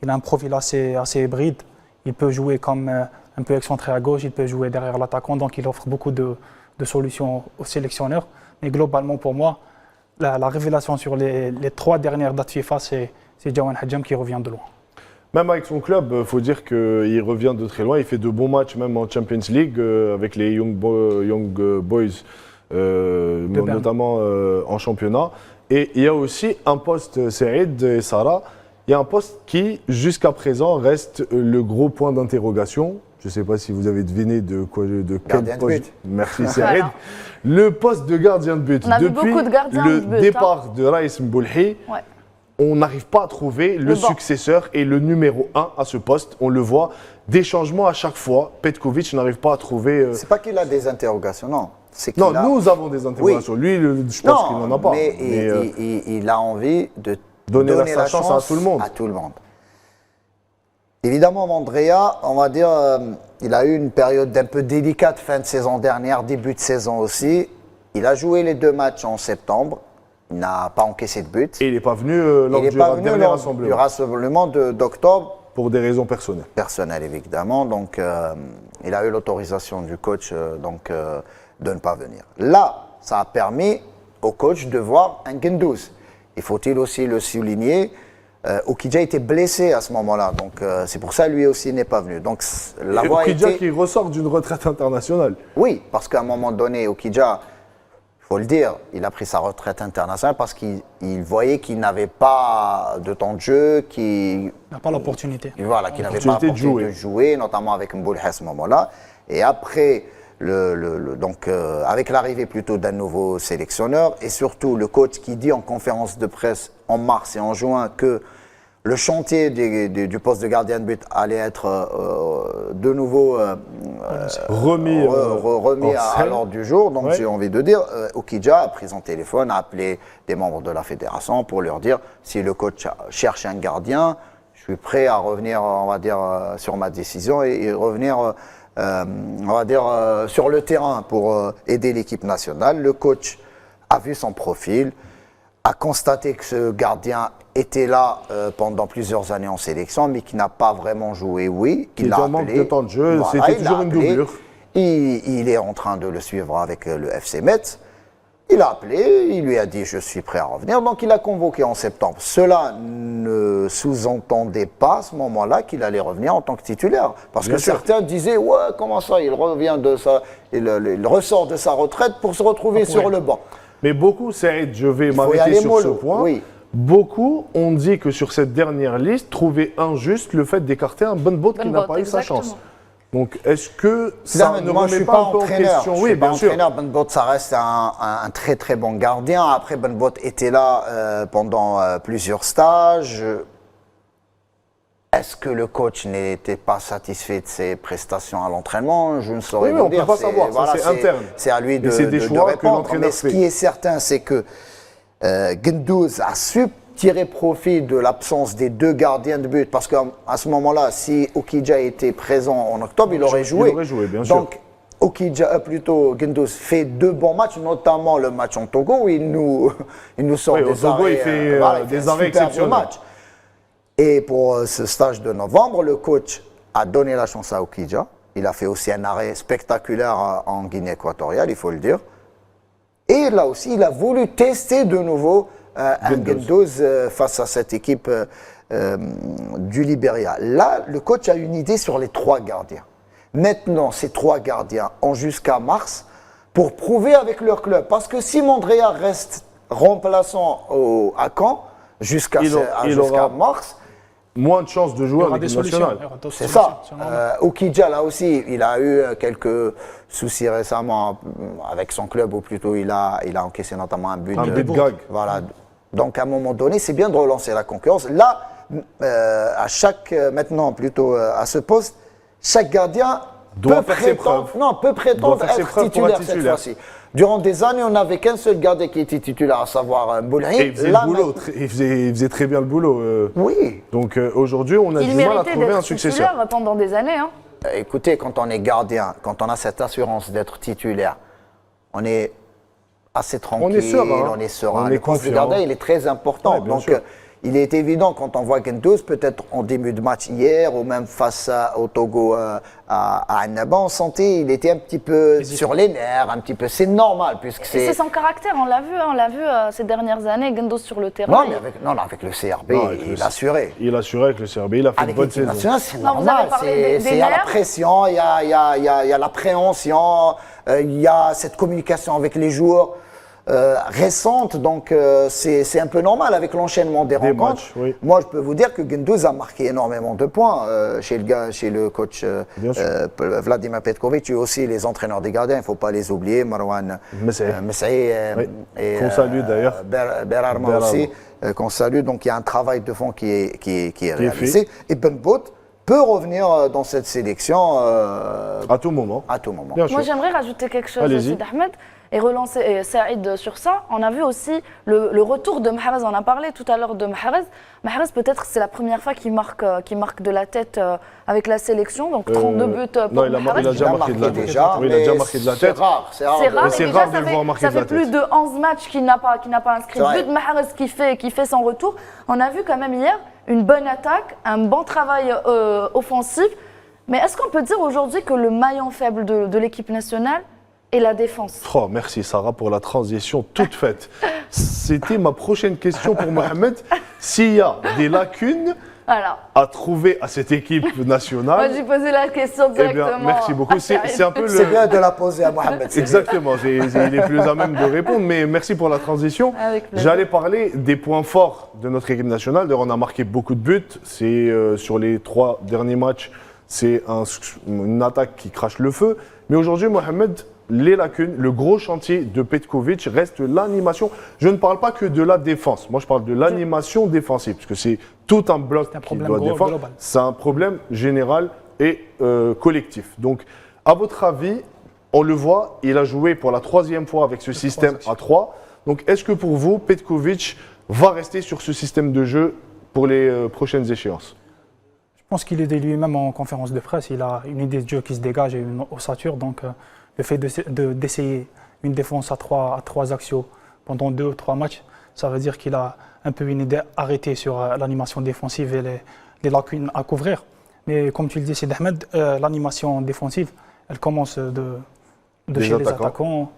Il a un profil assez hybride. Il peut jouer comme un peu excentré à gauche, il peut jouer derrière l'attaquant, donc il offre beaucoup de solutions aux sélectionneurs. Mais globalement, pour moi, la révélation sur les 3 dernières dates FIFA, c'est Jawan Hadjam qui revient de loin. Même avec son club, il faut dire qu'il revient de très loin. Il fait de bons matchs, même en Champions League, avec les Young Boys, notamment en championnat. Et il y a aussi un poste, Saïd et Sarah, il y a un poste qui, jusqu'à présent, reste le gros point d'interrogation. Je ne sais pas si vous avez deviné de quel poste. But. Merci Saïd. Le poste de gardien de but. On a vu Depuis beaucoup de gardiens le de but, départ de Raïs Mboulhi, on n'arrive pas à trouver le successeur et le numéro 1 à ce poste. On le voit, des changements à chaque fois. Petkovic n'arrive pas à trouver. C'est pas qu'il a des interrogations, non. Non, nous avons des interrogations. Oui. Lui, je pense qu'il n'en a pas. Mais il a envie de donner la chance à tout le monde. À tout le monde. Évidemment, Andrea, on va dire, il a eu une période un peu délicate fin de saison dernière, début de saison aussi. Il a joué les 2 matchs en septembre. Il n'a pas encaissé de but. Et il n'est pas venu lors du dernier rassemblement d'octobre. Pour des raisons personnelles. Personnelles, évidemment. Donc, il a eu l'autorisation du coach de ne pas venir. Là, ça a permis au coach de voir un Guendouzi. Il faut-il aussi le souligner. Okidja était blessé à ce moment-là, donc c'est pour ça lui aussi n'est pas venu. Donc Okidja qui ressort d'une retraite internationale. Oui, parce qu'à un moment donné, Okidja, il faut le dire, il a pris sa retraite internationale parce qu'il voyait qu'il n'avait pas de temps de jeu, qu'il n'a pas l'opportunité. Voilà, qu'il n'avait pas l'opportunité de jouer, notamment avec Mboulhi à ce moment-là. Et après, avec l'arrivée plutôt d'un nouveau sélectionneur et surtout le coach qui dit en conférence de presse en mars et en juin que le chantier du poste de gardien de but allait être de nouveau remis à l'ordre du jour. Donc j'ai envie de dire, Okidja a pris son téléphone, a appelé des membres de la fédération pour leur dire si le coach cherche un gardien, je suis prêt à revenir, on va dire, sur ma décision et revenir on va dire, sur le terrain pour aider l'équipe nationale. Le coach a vu son profil, a constaté que ce gardien était là pendant plusieurs années en sélection, mais qui n'a pas vraiment joué, il l'a appelé. Il manque de temps de jeu, c'était toujours une doublure. Il est en train de le suivre avec le FC Metz. Il a appelé, il lui a dit « je suis prêt à revenir », donc il a convoqué en septembre. Cela ne sous-entendait pas à ce moment-là qu'il allait revenir en tant que titulaire. Parce que certains disaient « ouais, comment ça, il revient de ça, il ressort de sa retraite pour se retrouver sur le banc ». Mais beaucoup, Saïd, je vais m'arrêter sur ce point, beaucoup ont dit que sur cette dernière liste, trouvaient injuste le fait d'écarter un Benbot qui n'a pas eu sa chance. Donc, est-ce que ça ne remet pas un peu en question? Oui, bien sûr. Benbot, ça reste un très très bon gardien. Après, Benbot était là pendant plusieurs stages. Est-ce que le coach n'était pas satisfait de ses prestations à l'entraînement? Je ne saurais vous dire. On ne peut pas savoir, voilà, c'est interne. C'est à lui de répondre. Mais ce qui est certain, c'est que Guendouzi a su tirer profit de l'absence des 2 gardiens de but, parce qu'à ce moment-là, si Okidja était présent en octobre, il aurait joué. Il aurait joué, bien sûr. Donc, Guendouzi fait 2 bons matchs, notamment le match en Togo, où il nous sort des arrêts, il fait des arrêts exceptionnels. Et pour ce stage de novembre, le coach a donné la chance à Okidja. Il a fait aussi un arrêt spectaculaire en Guinée équatoriale, il faut le dire. Et là aussi, il a voulu tester de nouveau un Guendouzi face à cette équipe du Libéria. Là, le coach a une idée sur les 3 gardiens. Maintenant, ces 3 gardiens ont jusqu'à mars pour prouver avec leur club. Parce que si Mandrea reste remplaçant à Caen jusqu'à mars, moins de chances de jouer avec l'équipe nationale. C'est ça. Okidja, là aussi, il a eu quelques soucis récemment avec son club, ou plutôt il a encaissé notamment un but de gag. Voilà. Donc à un moment donné, c'est bien de relancer la concurrence. Là, maintenant plutôt à ce poste, chaque gardien doit faire ses preuves. peut prétendre être titulaire cette fois-ci. Durant des années, on n'avait qu'un seul gardien qui était titulaire, à savoir Boulay. Et il faisait le boulot, il faisait très bien le boulot. Oui. Donc aujourd'hui, on a du mal à trouver un successeur. Il méritait d'être pendant des années. Hein. Écoutez, quand on est gardien, quand on a cette assurance d'être titulaire, on est assez tranquille, on est serein. Le poste de gardien, il est très important. Ouais, donc il est évident quand on voit Guendouzi, peut-être en début de match hier, ou même face au Togo à Annaba, on sentait il était un petit peu sur les nerfs, un petit peu. C'est normal puisque c'est son caractère, on l'a vu ces dernières années, Guendouzi sur le terrain. Non, avec le CRB, il assurait. Il assurait avec le CRB, il a fait une bonne saison. C'est normal, il y a la pression, il y a l'appréhension, il y a cette communication avec les joueurs. Récente, donc c'est un peu normal avec l'enchaînement des rencontres. Matchs, oui. Moi, je peux vous dire que Guendouzi a marqué énormément de points chez le coach Vladimir Petkovic et aussi les entraîneurs des gardiens. Il ne faut pas les oublier, Marwan Messaï et qu'on salue d'ailleurs. Berarma aussi, qu'on salue. Donc il y a un travail de fond qui est réalisé. Et Ben Bout peut revenir dans cette sélection à tout moment. Moi, j'aimerais rajouter quelque chose, Sid Ahmed, et relancer Saïd sur ça. On a vu aussi le retour de Mahrez. On a parlé tout à l'heure de Mahrez. Mahrez, peut-être c'est la première fois qu'il marque de la tête avec la sélection. Donc 32 buts pour Mahrez. Il a déjà marqué de la tête. Il a déjà marqué de la tête. C'est rare. C'est rare de le voir marquer de la tête. Ça fait plus de 11 matchs qu'il n'a pas inscrit de but. Mahrez qui fait son retour. On a vu quand même hier une bonne attaque, un bon travail offensif. Mais est-ce qu'on peut dire aujourd'hui que le maillon faible de l'équipe nationale est la défense? Oh, merci Sarah pour la transition toute faite. C'était ma prochaine question pour Mohamed. S'il y a des lacunes à trouver à cette équipe nationale. Moi, j'ai posé la question directement. Eh bien, merci beaucoup. C'est bien de la poser à Mohamed. Exactement. Il est plus à même de répondre. Mais merci pour la transition. J'allais parler des points forts de notre équipe nationale. D'ailleurs, on a marqué beaucoup de buts. C'est sur les 3 derniers matchs, c'est une attaque qui crache le feu. Mais aujourd'hui, Mohamed, les lacunes, le gros chantier de Petkovic reste l'animation. Je ne parle pas que de la défense. Moi, je parle de l'animation défensive, parce que c'est tout un bloc qui doit défendre. C'est un problème général et collectif. Donc, à votre avis, on le voit, il a joué pour la 3e fois avec ce système à 3. Donc, est-ce que pour vous, Petkovic va rester sur ce système de jeu pour les prochaines échéances? Je pense qu'il est dit lui-même en conférence de presse. Il a une idée de jeu qui se dégage et une ossature. Donc, le fait d'essayer une défense à 3 axiaux pendant 2 ou 3 matchs, ça veut dire qu'il a un peu une idée arrêtée sur l'animation défensive et les lacunes à couvrir. Mais comme tu le dis, Sid Ahmed, l'animation défensive, elle commence de chez les attaquants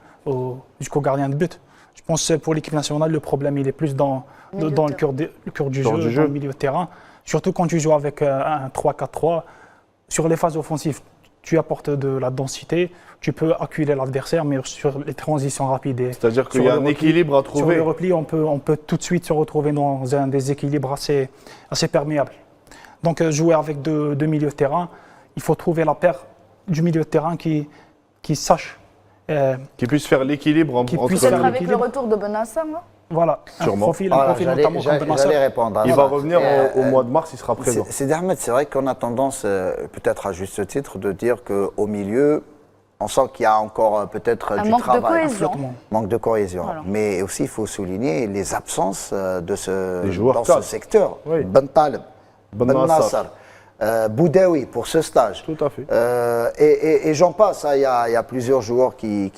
jusqu'au gardien de but. Je pense que pour l'équipe nationale, le problème il est plus dans le cœur du jeu, dans le milieu de terrain. Surtout quand tu joues avec un 3-4-3, sur les phases offensives, tu apportes de la densité, tu peux acculer l'adversaire, mais sur les transitions rapides. C'est-à-dire qu'il y a un équilibre à trouver. Sur le repli, on peut tout de suite se retrouver dans un déséquilibre assez perméable. Donc jouer avec deux milieux de terrain, il faut trouver la paire du milieu de terrain qui sache. Qui puisse faire l'équilibre entre peut-être avec le retour de Benassar, non? Voilà, sûrement. Un profil notamment comme Benassar. Il va revenir au mois de mars, il sera présent. C'est vrai qu'on a tendance, peut-être à juste titre, de dire qu'au milieu, on sent qu'il y a encore peut-être du travail. Manque de cohésion. Voilà. Mais aussi, il faut souligner les absences dans ce secteur. Oui. Ben Taleb, Ben Nassar, Boudaoui pour ce stage. Tout à fait. Et j'en passe, il y a plusieurs joueurs qui...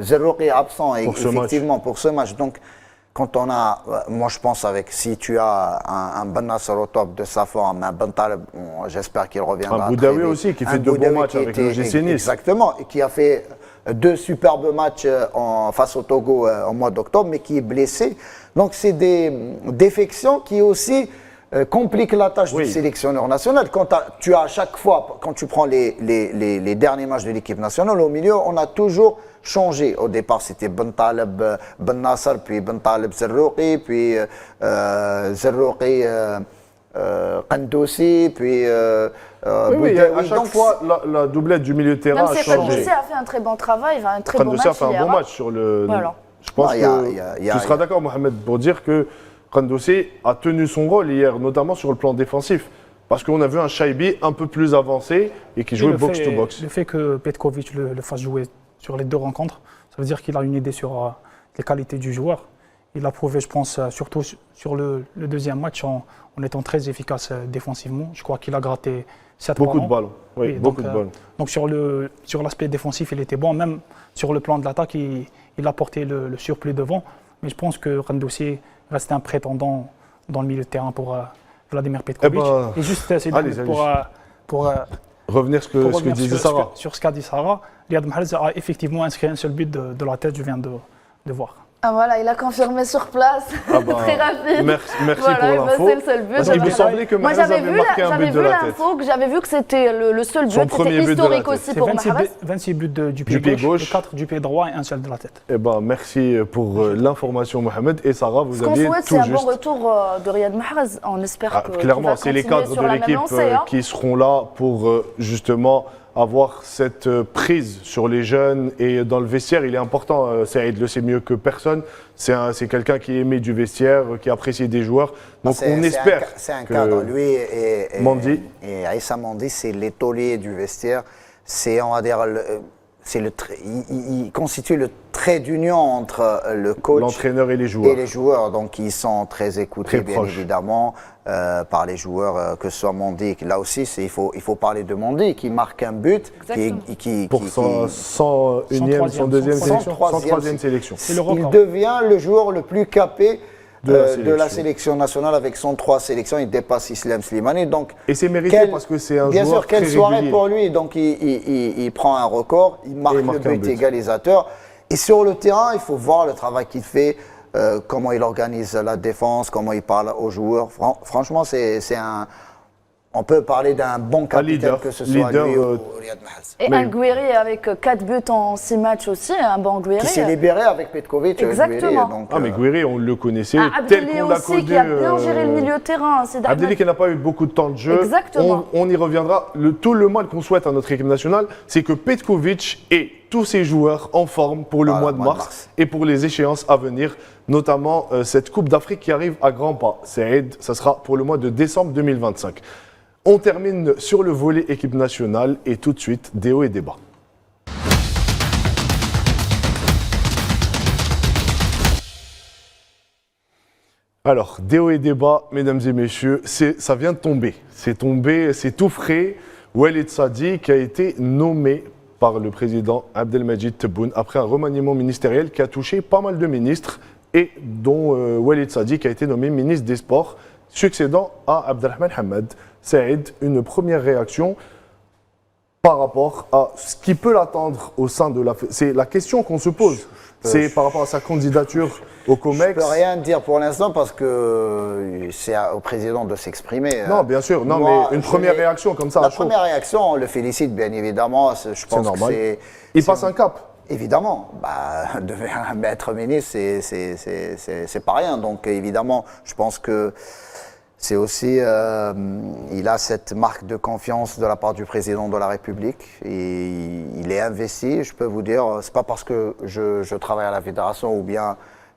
Zerrouri absent, effectivement, pour ce match. Donc, quand on a, moi je pense si tu as un Ben Nasser au top de sa forme, un Ben Taleb, j'espère qu'il reviendra. Un Boudaoui aussi qui fait de bons matchs avec le l'OGC Nice. Exactement, et qui a fait 2 superbes matchs face au Togo au mois d'octobre, mais qui est blessé. Donc c'est des défections qui aussi compliquent la tâche du sélectionneur national. Tu as à chaque fois, quand tu prends les derniers matchs de l'équipe nationale, au milieu, on a toujours changé. Au départ, c'était Ben Taleb, Ben Nasser, puis Ben Taleb Zerrouki, puis Zerrouki Qandoussi, puis oui, à chaque fois, la doublette du milieu de terrain a changé. Qandoussi a fait un très bon travail, un très bon match. Qandoussi a fait un bon match sur le... Voilà. Je pense que tu seras d'accord, Mohamed, pour dire que Qandoussi a tenu son rôle hier, notamment sur le plan défensif. Parce qu'on a vu un Chaibi un peu plus avancé et qui jouait box-to-box. Le fait que Petkovic le fasse jouer sur les 2 rencontres, ça veut dire qu'il a une idée sur les qualités du joueur. Il l'a prouvé, je pense, surtout sur le deuxième match en étant très efficace défensivement. Je crois qu'il a gratté 7 ballons. Beaucoup de ballons. Oui, beaucoup de ballons. Donc sur l'aspect défensif, il était bon. Même sur le plan de l'attaque, il a porté le surplus devant. Mais je pense que Qandoussi reste un prétendant dans le milieu de terrain pour Vladimir Petkovic. Et juste pour revenir sur ce que disait Sarah. Sur ce qu'a dit Sarah, Riyad Mahrez a effectivement inscrit un seul but de la tête, je viens de voir. Ah voilà, il a confirmé sur place, très rapide. Merci voilà, pour l'info. C'est le seul but. Parce qu'il me semblait que Mahrez avait marqué un but de la tête. J'avais vu que c'était le seul but, c'était historique aussi pour Mahrez. 26 buts du pied gauche, 4 du pied droit et un seul de la tête. Merci pour l'information, Mohamed. Et Sarah, vous aviez tout juste... Ce qu'on souhaite, c'est un bon retour de Riyad Mahrez. On espère que clairement, c'est les cadres de l'équipe qui seront là pour justement avoir cette prise sur les jeunes. Et dans le vestiaire, il est important, Saïd le sait mieux que personne, c'est quelqu'un qui aimait du vestiaire, qui apprécie des joueurs. Donc on espère c'est un cadre, lui et Mandi. Et Aïssa Mandi, c'est l'étolier du vestiaire. C'est, on va dire, il constitue le trait d'union entre le coach, l'entraîneur et les joueurs. Donc ils sont très écoutés, très bien évidemment, par les joueurs, que ce soit Mandi. Là aussi, il faut parler de Mandi qui marque un but. Pour son 102e sélection. Il devient le joueur le plus capé de la sélection nationale avec 103 sélections. Il dépasse Islam Slimani. Donc, et c'est mérité parce que c'est un joueur très régulier. Bien sûr, quelle soirée pour lui. Donc il prend un record, il marque le but égalisateur. Et sur le terrain, il faut voir le travail qu'il fait, comment il organise la défense, comment il parle aux joueurs. Franchement, c'est un... On peut parler d'un bon capitaine, que ce soit lui ou Riyad Mahrez. Et un Gouiri avec 4 buts en 6 matchs aussi, un bon Gouiri. Qui s'est libéré avec Petkovic. Exactement. Gouiri, mais Gouiri, on le connaissait tel qu'on l'a connu. Qui a bien géré le milieu de terrain. Abdelli qui n'a pas eu beaucoup de temps de jeu. Exactement. On y reviendra. Tout le mal qu'on souhaite à notre équipe nationale, c'est que Petkovic ait tous ses joueurs en forme pour le mois de mars et pour les échéances à venir, notamment cette Coupe d'Afrique qui arrive à grands pas. Ça sera pour le mois de décembre 2025. On termine sur le volet équipe nationale et tout de suite, déo et débat. Alors, déo et débat, mesdames et messieurs, ça vient de tomber. C'est tombé, c'est tout frais. Walid Sadi qui a été nommé par le président Abdelmajid Tebboune après un remaniement ministériel qui a touché pas mal de ministres et dont Walid Sadi qui a été nommé ministre des Sports, succédant à Abdelrahman Hamad. Saïd, une première réaction par rapport à ce qui peut l'attendre au sein de la... C'est la question qu'on se pose. C'est par rapport à sa candidature au COMEX. Je ne peux rien dire pour l'instant parce que c'est au président de s'exprimer. Non, bien sûr. Non, mais une première réaction comme ça. La première réaction, on le félicite bien évidemment. Je pense normal. Que il passe un cap. Évidemment. Devenir un maître ministre, c'est pas rien. Donc évidemment, je pense que c'est aussi, il a cette marque de confiance de la part du président de la République et il est investi, je peux vous dire, c'est pas parce que je travaille à la fédération ou bien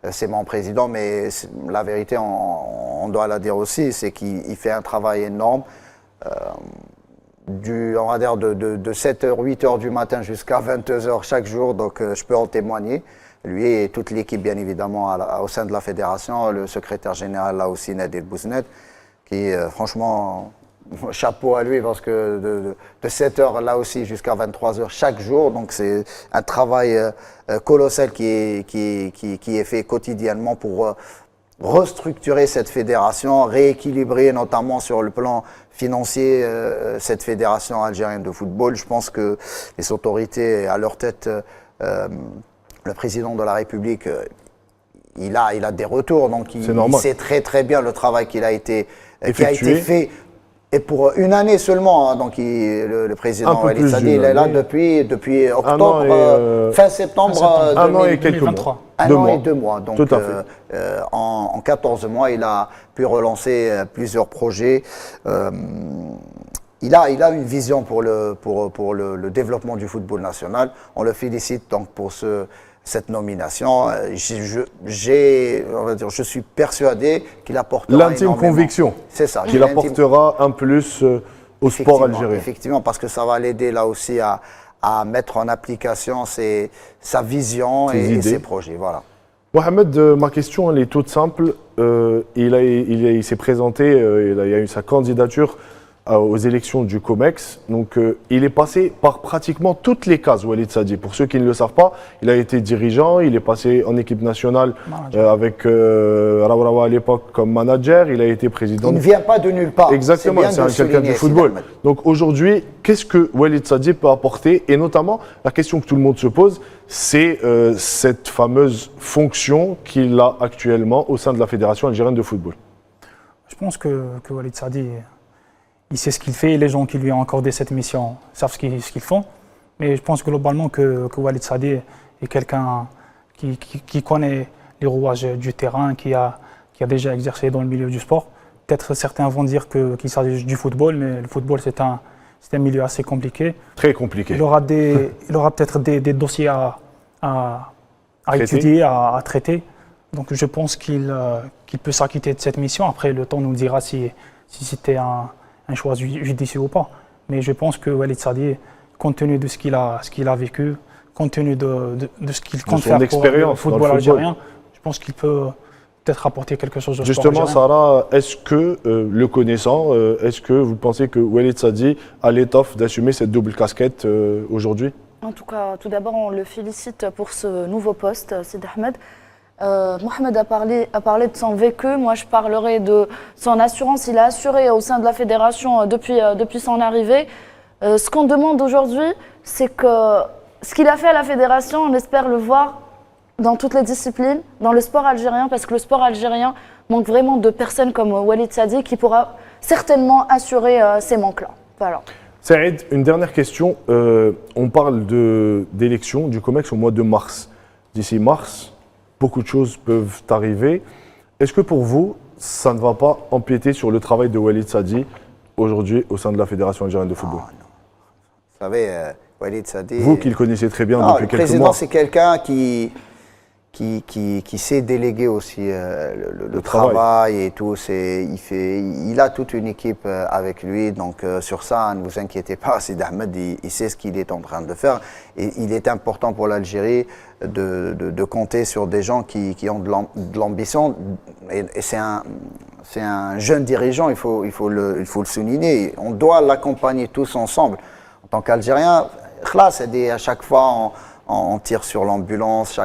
c'est mon président, mais la vérité, on doit la dire aussi, c'est qu'il fait un travail énorme, on va dire de 7h, 8h du matin jusqu'à 22h chaque jour, donc je peux en témoigner. Lui et toute l'équipe, bien évidemment, au sein de la fédération, le secrétaire général là aussi, Nadir Bouznet, qui franchement chapeau à lui parce que de 7h là aussi jusqu'à 23h chaque jour, donc c'est un travail colossal qui est fait quotidiennement pour restructurer cette fédération, rééquilibrer notamment sur le plan financier cette fédération algérienne de football. Je pense que les autorités à leur tête, le président de la République, il a des retours, donc il sait très très bien le travail qui a été fait. Et pour une année seulement, hein, donc le président Walid Saadi, il est là depuis octobre, fin septembre 2023. Un an et 2 mois. Donc en 14 mois, il a pu relancer plusieurs projets. Il a une vision pour le développement du football national. On le félicite donc pour cette nomination. Je suis persuadé qu'il apportera l'intime conviction qu'il apportera un plus au sport algérien. Effectivement, parce que ça va l'aider là aussi à mettre en application sa vision et ses projets. Voilà. Mohamed, ma question elle est toute simple. Il s'est présenté, il a eu sa candidature aux élections du COMEX. Donc, il est passé par pratiquement toutes les cases, Walid Saadi. Pour ceux qui ne le savent pas, il a été dirigeant, il est passé en équipe nationale avec Raourawa à l'époque comme manager, il a été président. Il ne vient pas de nulle part. Exactement, c'est quelqu'un du football. Donc aujourd'hui, qu'est-ce que Walid Saadi peut apporter? Et notamment, la question que tout le monde se pose, c'est cette fameuse fonction qu'il a actuellement au sein de la Fédération algérienne de football. Je pense que Walid Saadi, il sait ce qu'il fait et les gens qui lui ont accordé cette mission savent ce qu'ils font. Mais je pense globalement que Walid Saadi est quelqu'un qui connaît les rouages du terrain, qui a déjà exercé dans le milieu du sport. Peut-être certains vont dire qu'il s'agit du football, mais le football c'est un milieu assez compliqué. Très compliqué. Il aura peut-être des dossiers à étudier, à traiter. Donc je pense qu'il peut s'acquitter de cette mission. Après, le temps nous dira si c'était un choix judicieux ou pas. Mais je pense que Walid Saadi, compte tenu de ce qu'il a vécu, compte tenu de ce qu'il compte faire pour le football algérien, je pense qu'il peut peut-être apporter quelque chose au sport algérien. Justement, Sarah, est-ce que, le connaissant, est-ce que vous pensez que Walid Saadi a l'étoffe d'assumer cette double casquette aujourd'hui? En tout cas, tout d'abord, on le félicite pour ce nouveau poste, Sidi Ahmed. Mohamed a parlé de son vécu, moi je parlerai de son assurance. Il a assuré au sein de la fédération depuis son arrivée. Ce qu'on demande aujourd'hui, c'est que ce qu'il a fait à la fédération, on espère le voir dans toutes les disciplines, dans le sport algérien, parce que le sport algérien manque vraiment de personnes comme Walid Saadi qui pourra certainement assurer ces manques-là. Voilà. Saïd, une dernière question. On parle d'élections du COMEX au mois de mars. D'ici mars, beaucoup de choses peuvent arriver. Est-ce que pour vous, ça ne va pas empiéter sur le travail de Walid Saadi aujourd'hui au sein de la Fédération algérienne de football? Non. Vous savez, Walid Saadi... Vous qui le connaissez très bien depuis quelques mois. Le président, c'est quelqu'un qui sait déléguer aussi le travail et tout. Il a toute une équipe avec lui, donc sur ça, ne vous inquiétez pas, Sidi Ahmed, il sait ce qu'il est en train de faire. Et il est important pour l'Algérie de compter sur des gens qui ont de l'ambition. Et c'est un jeune dirigeant, il faut le souligner. On doit l'accompagner tous ensemble. En tant qu'Algérien, à chaque fois, on tire sur l'ambulance,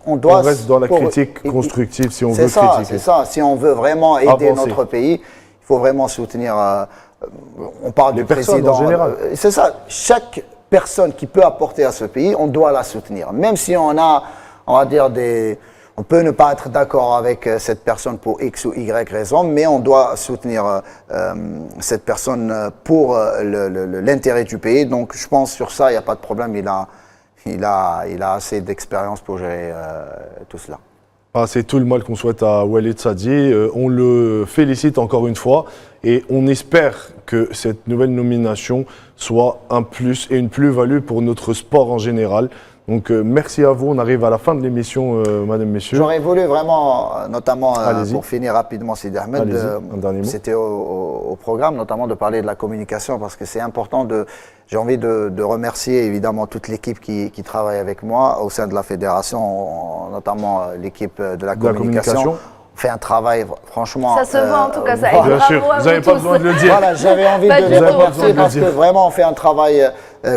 on reste dans la critique constructive si on veut critiquer. C'est ça, si on veut vraiment aider notre pays, il faut vraiment soutenir, on parle du président. En général. C'est ça, chaque personne qui peut apporter à ce pays, on doit la soutenir. Même si on va dire on peut ne pas être d'accord avec cette personne pour X ou Y raison, mais on doit soutenir cette personne pour l'intérêt du pays. Donc je pense sur ça, il n'y a pas de problème, il a assez d'expérience pour gérer tout cela. C'est tout le mal qu'on souhaite à Walid Saadi. On le félicite encore une fois et on espère que cette nouvelle nomination soit un plus et une plus-value pour notre sport en général. Donc merci à vous, on arrive à la fin de l'émission, madame, messieurs. J'aurais voulu vraiment, notamment pour finir rapidement, Sidi Ahmed, c'était au programme, notamment de parler de la communication, parce que c'est important j'ai envie de remercier évidemment toute l'équipe qui travaille avec moi au sein de la fédération, notamment l'équipe de la communication. fait un travail, franchement. Ça se voit en tout cas, ça voilà. Bien bravo sûr, à vous n'avez vous pas tous. besoin de le dire. Voilà, j'avais envie Pas de du les tout. remercier parce que dire. vraiment on fait un travail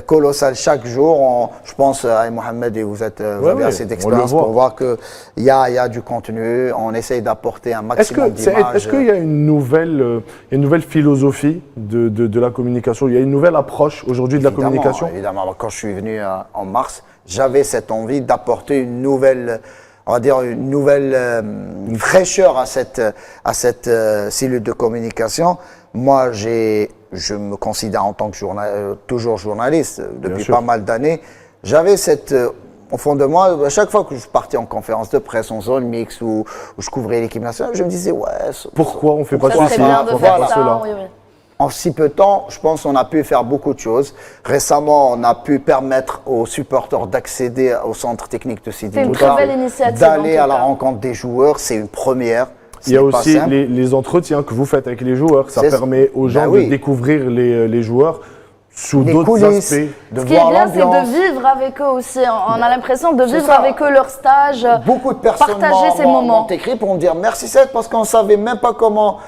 colossal chaque jour. Je pense à Mohamed et vous avez assez d'expérience voit. pour voir qu'il y a du contenu. On essaye d'apporter un maximum d'images. Est-ce qu'il y a une nouvelle philosophie de la communication? Il y a une nouvelle approche aujourd'hui de la communication? Évidemment, quand je suis venu en mars, j'avais cette envie d'apporter une nouvelle, on va dire une nouvelle fraîcheur à cette cellule de communication. Moi, je me considère en tant que toujours journaliste depuis pas mal d'années. J'avais au fond de moi, à chaque fois que je partais en conférence de presse, en zone mixte ou je couvrais l'équipe nationale, je me disais, pourquoi on ne fait pas Ça serait bien de pourquoi faire pas cela? ça, oui, oui. En si peu de temps, je pense qu'on a pu faire beaucoup de choses. Récemment, on a pu permettre aux supporters d'accéder au centre technique de Sidi C'est une Moukhtar, très belle initiative, d'aller en à tout la cas. rencontre des joueurs. C'est une première. Il y a Ce n'est pas aussi simple. les entretiens que vous faites avec les joueurs. Ça C'est- permet aux gens Ben oui. de découvrir les joueurs sous Les d'autres coulisses, aspects. de Ce qui est voir bien, c'est l'ambiance. de vivre avec eux aussi. On a l'impression de C'est vivre ça. avec eux leur stage, Beaucoup de personnes partager ces moments. m'ont écrit pour me dire merci Seth parce qu'on ne savait même pas comment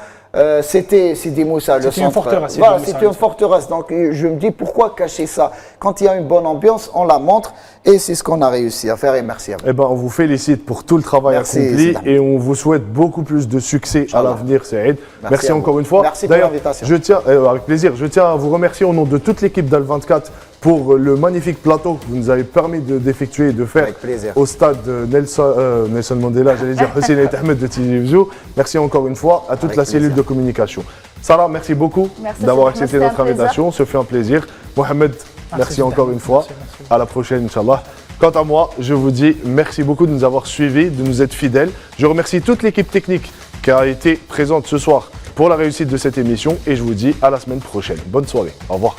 c'était Sidi Moussa, le C'était une centre. forteresse, Sidi Voilà, Moussa, c'était une forteresse. Donc je me dis pourquoi cacher ça? Quand il y a une bonne ambiance, on la montre et c'est ce qu'on a réussi à faire et merci à vous. Eh ben, on vous félicite pour tout le travail Merci, accompli Zidane. et on vous souhaite beaucoup plus de succès à Inch'Allah. l'avenir, Saïd. Merci à vous. encore une fois. Merci pour D'ailleurs, l'invitation. avec plaisir, je tiens à vous remercier au nom de toute l'équipe d'Al24 pour le magnifique plateau que vous nous avez permis d'effectuer et de faire Avec plaisir. au stade Nelson Mandela, j'allais dire Hussein et Ahmed de Tizi Ouzou. Merci encore une fois à toute Avec la cellule plaisir. de communication. Sarah, merci beaucoup Merci, d'avoir c'était accepté un notre plaisir. invitation. Ce fut un plaisir. Mohamed, merci Zidane. encore une fois. Merci. À la prochaine, Inch'Allah. Quant à moi, je vous dis merci beaucoup de nous avoir suivis, de nous être fidèles. Je remercie toute l'équipe technique qui a été présente ce soir pour la réussite de cette émission et je vous dis à la semaine prochaine. Bonne soirée. Au revoir.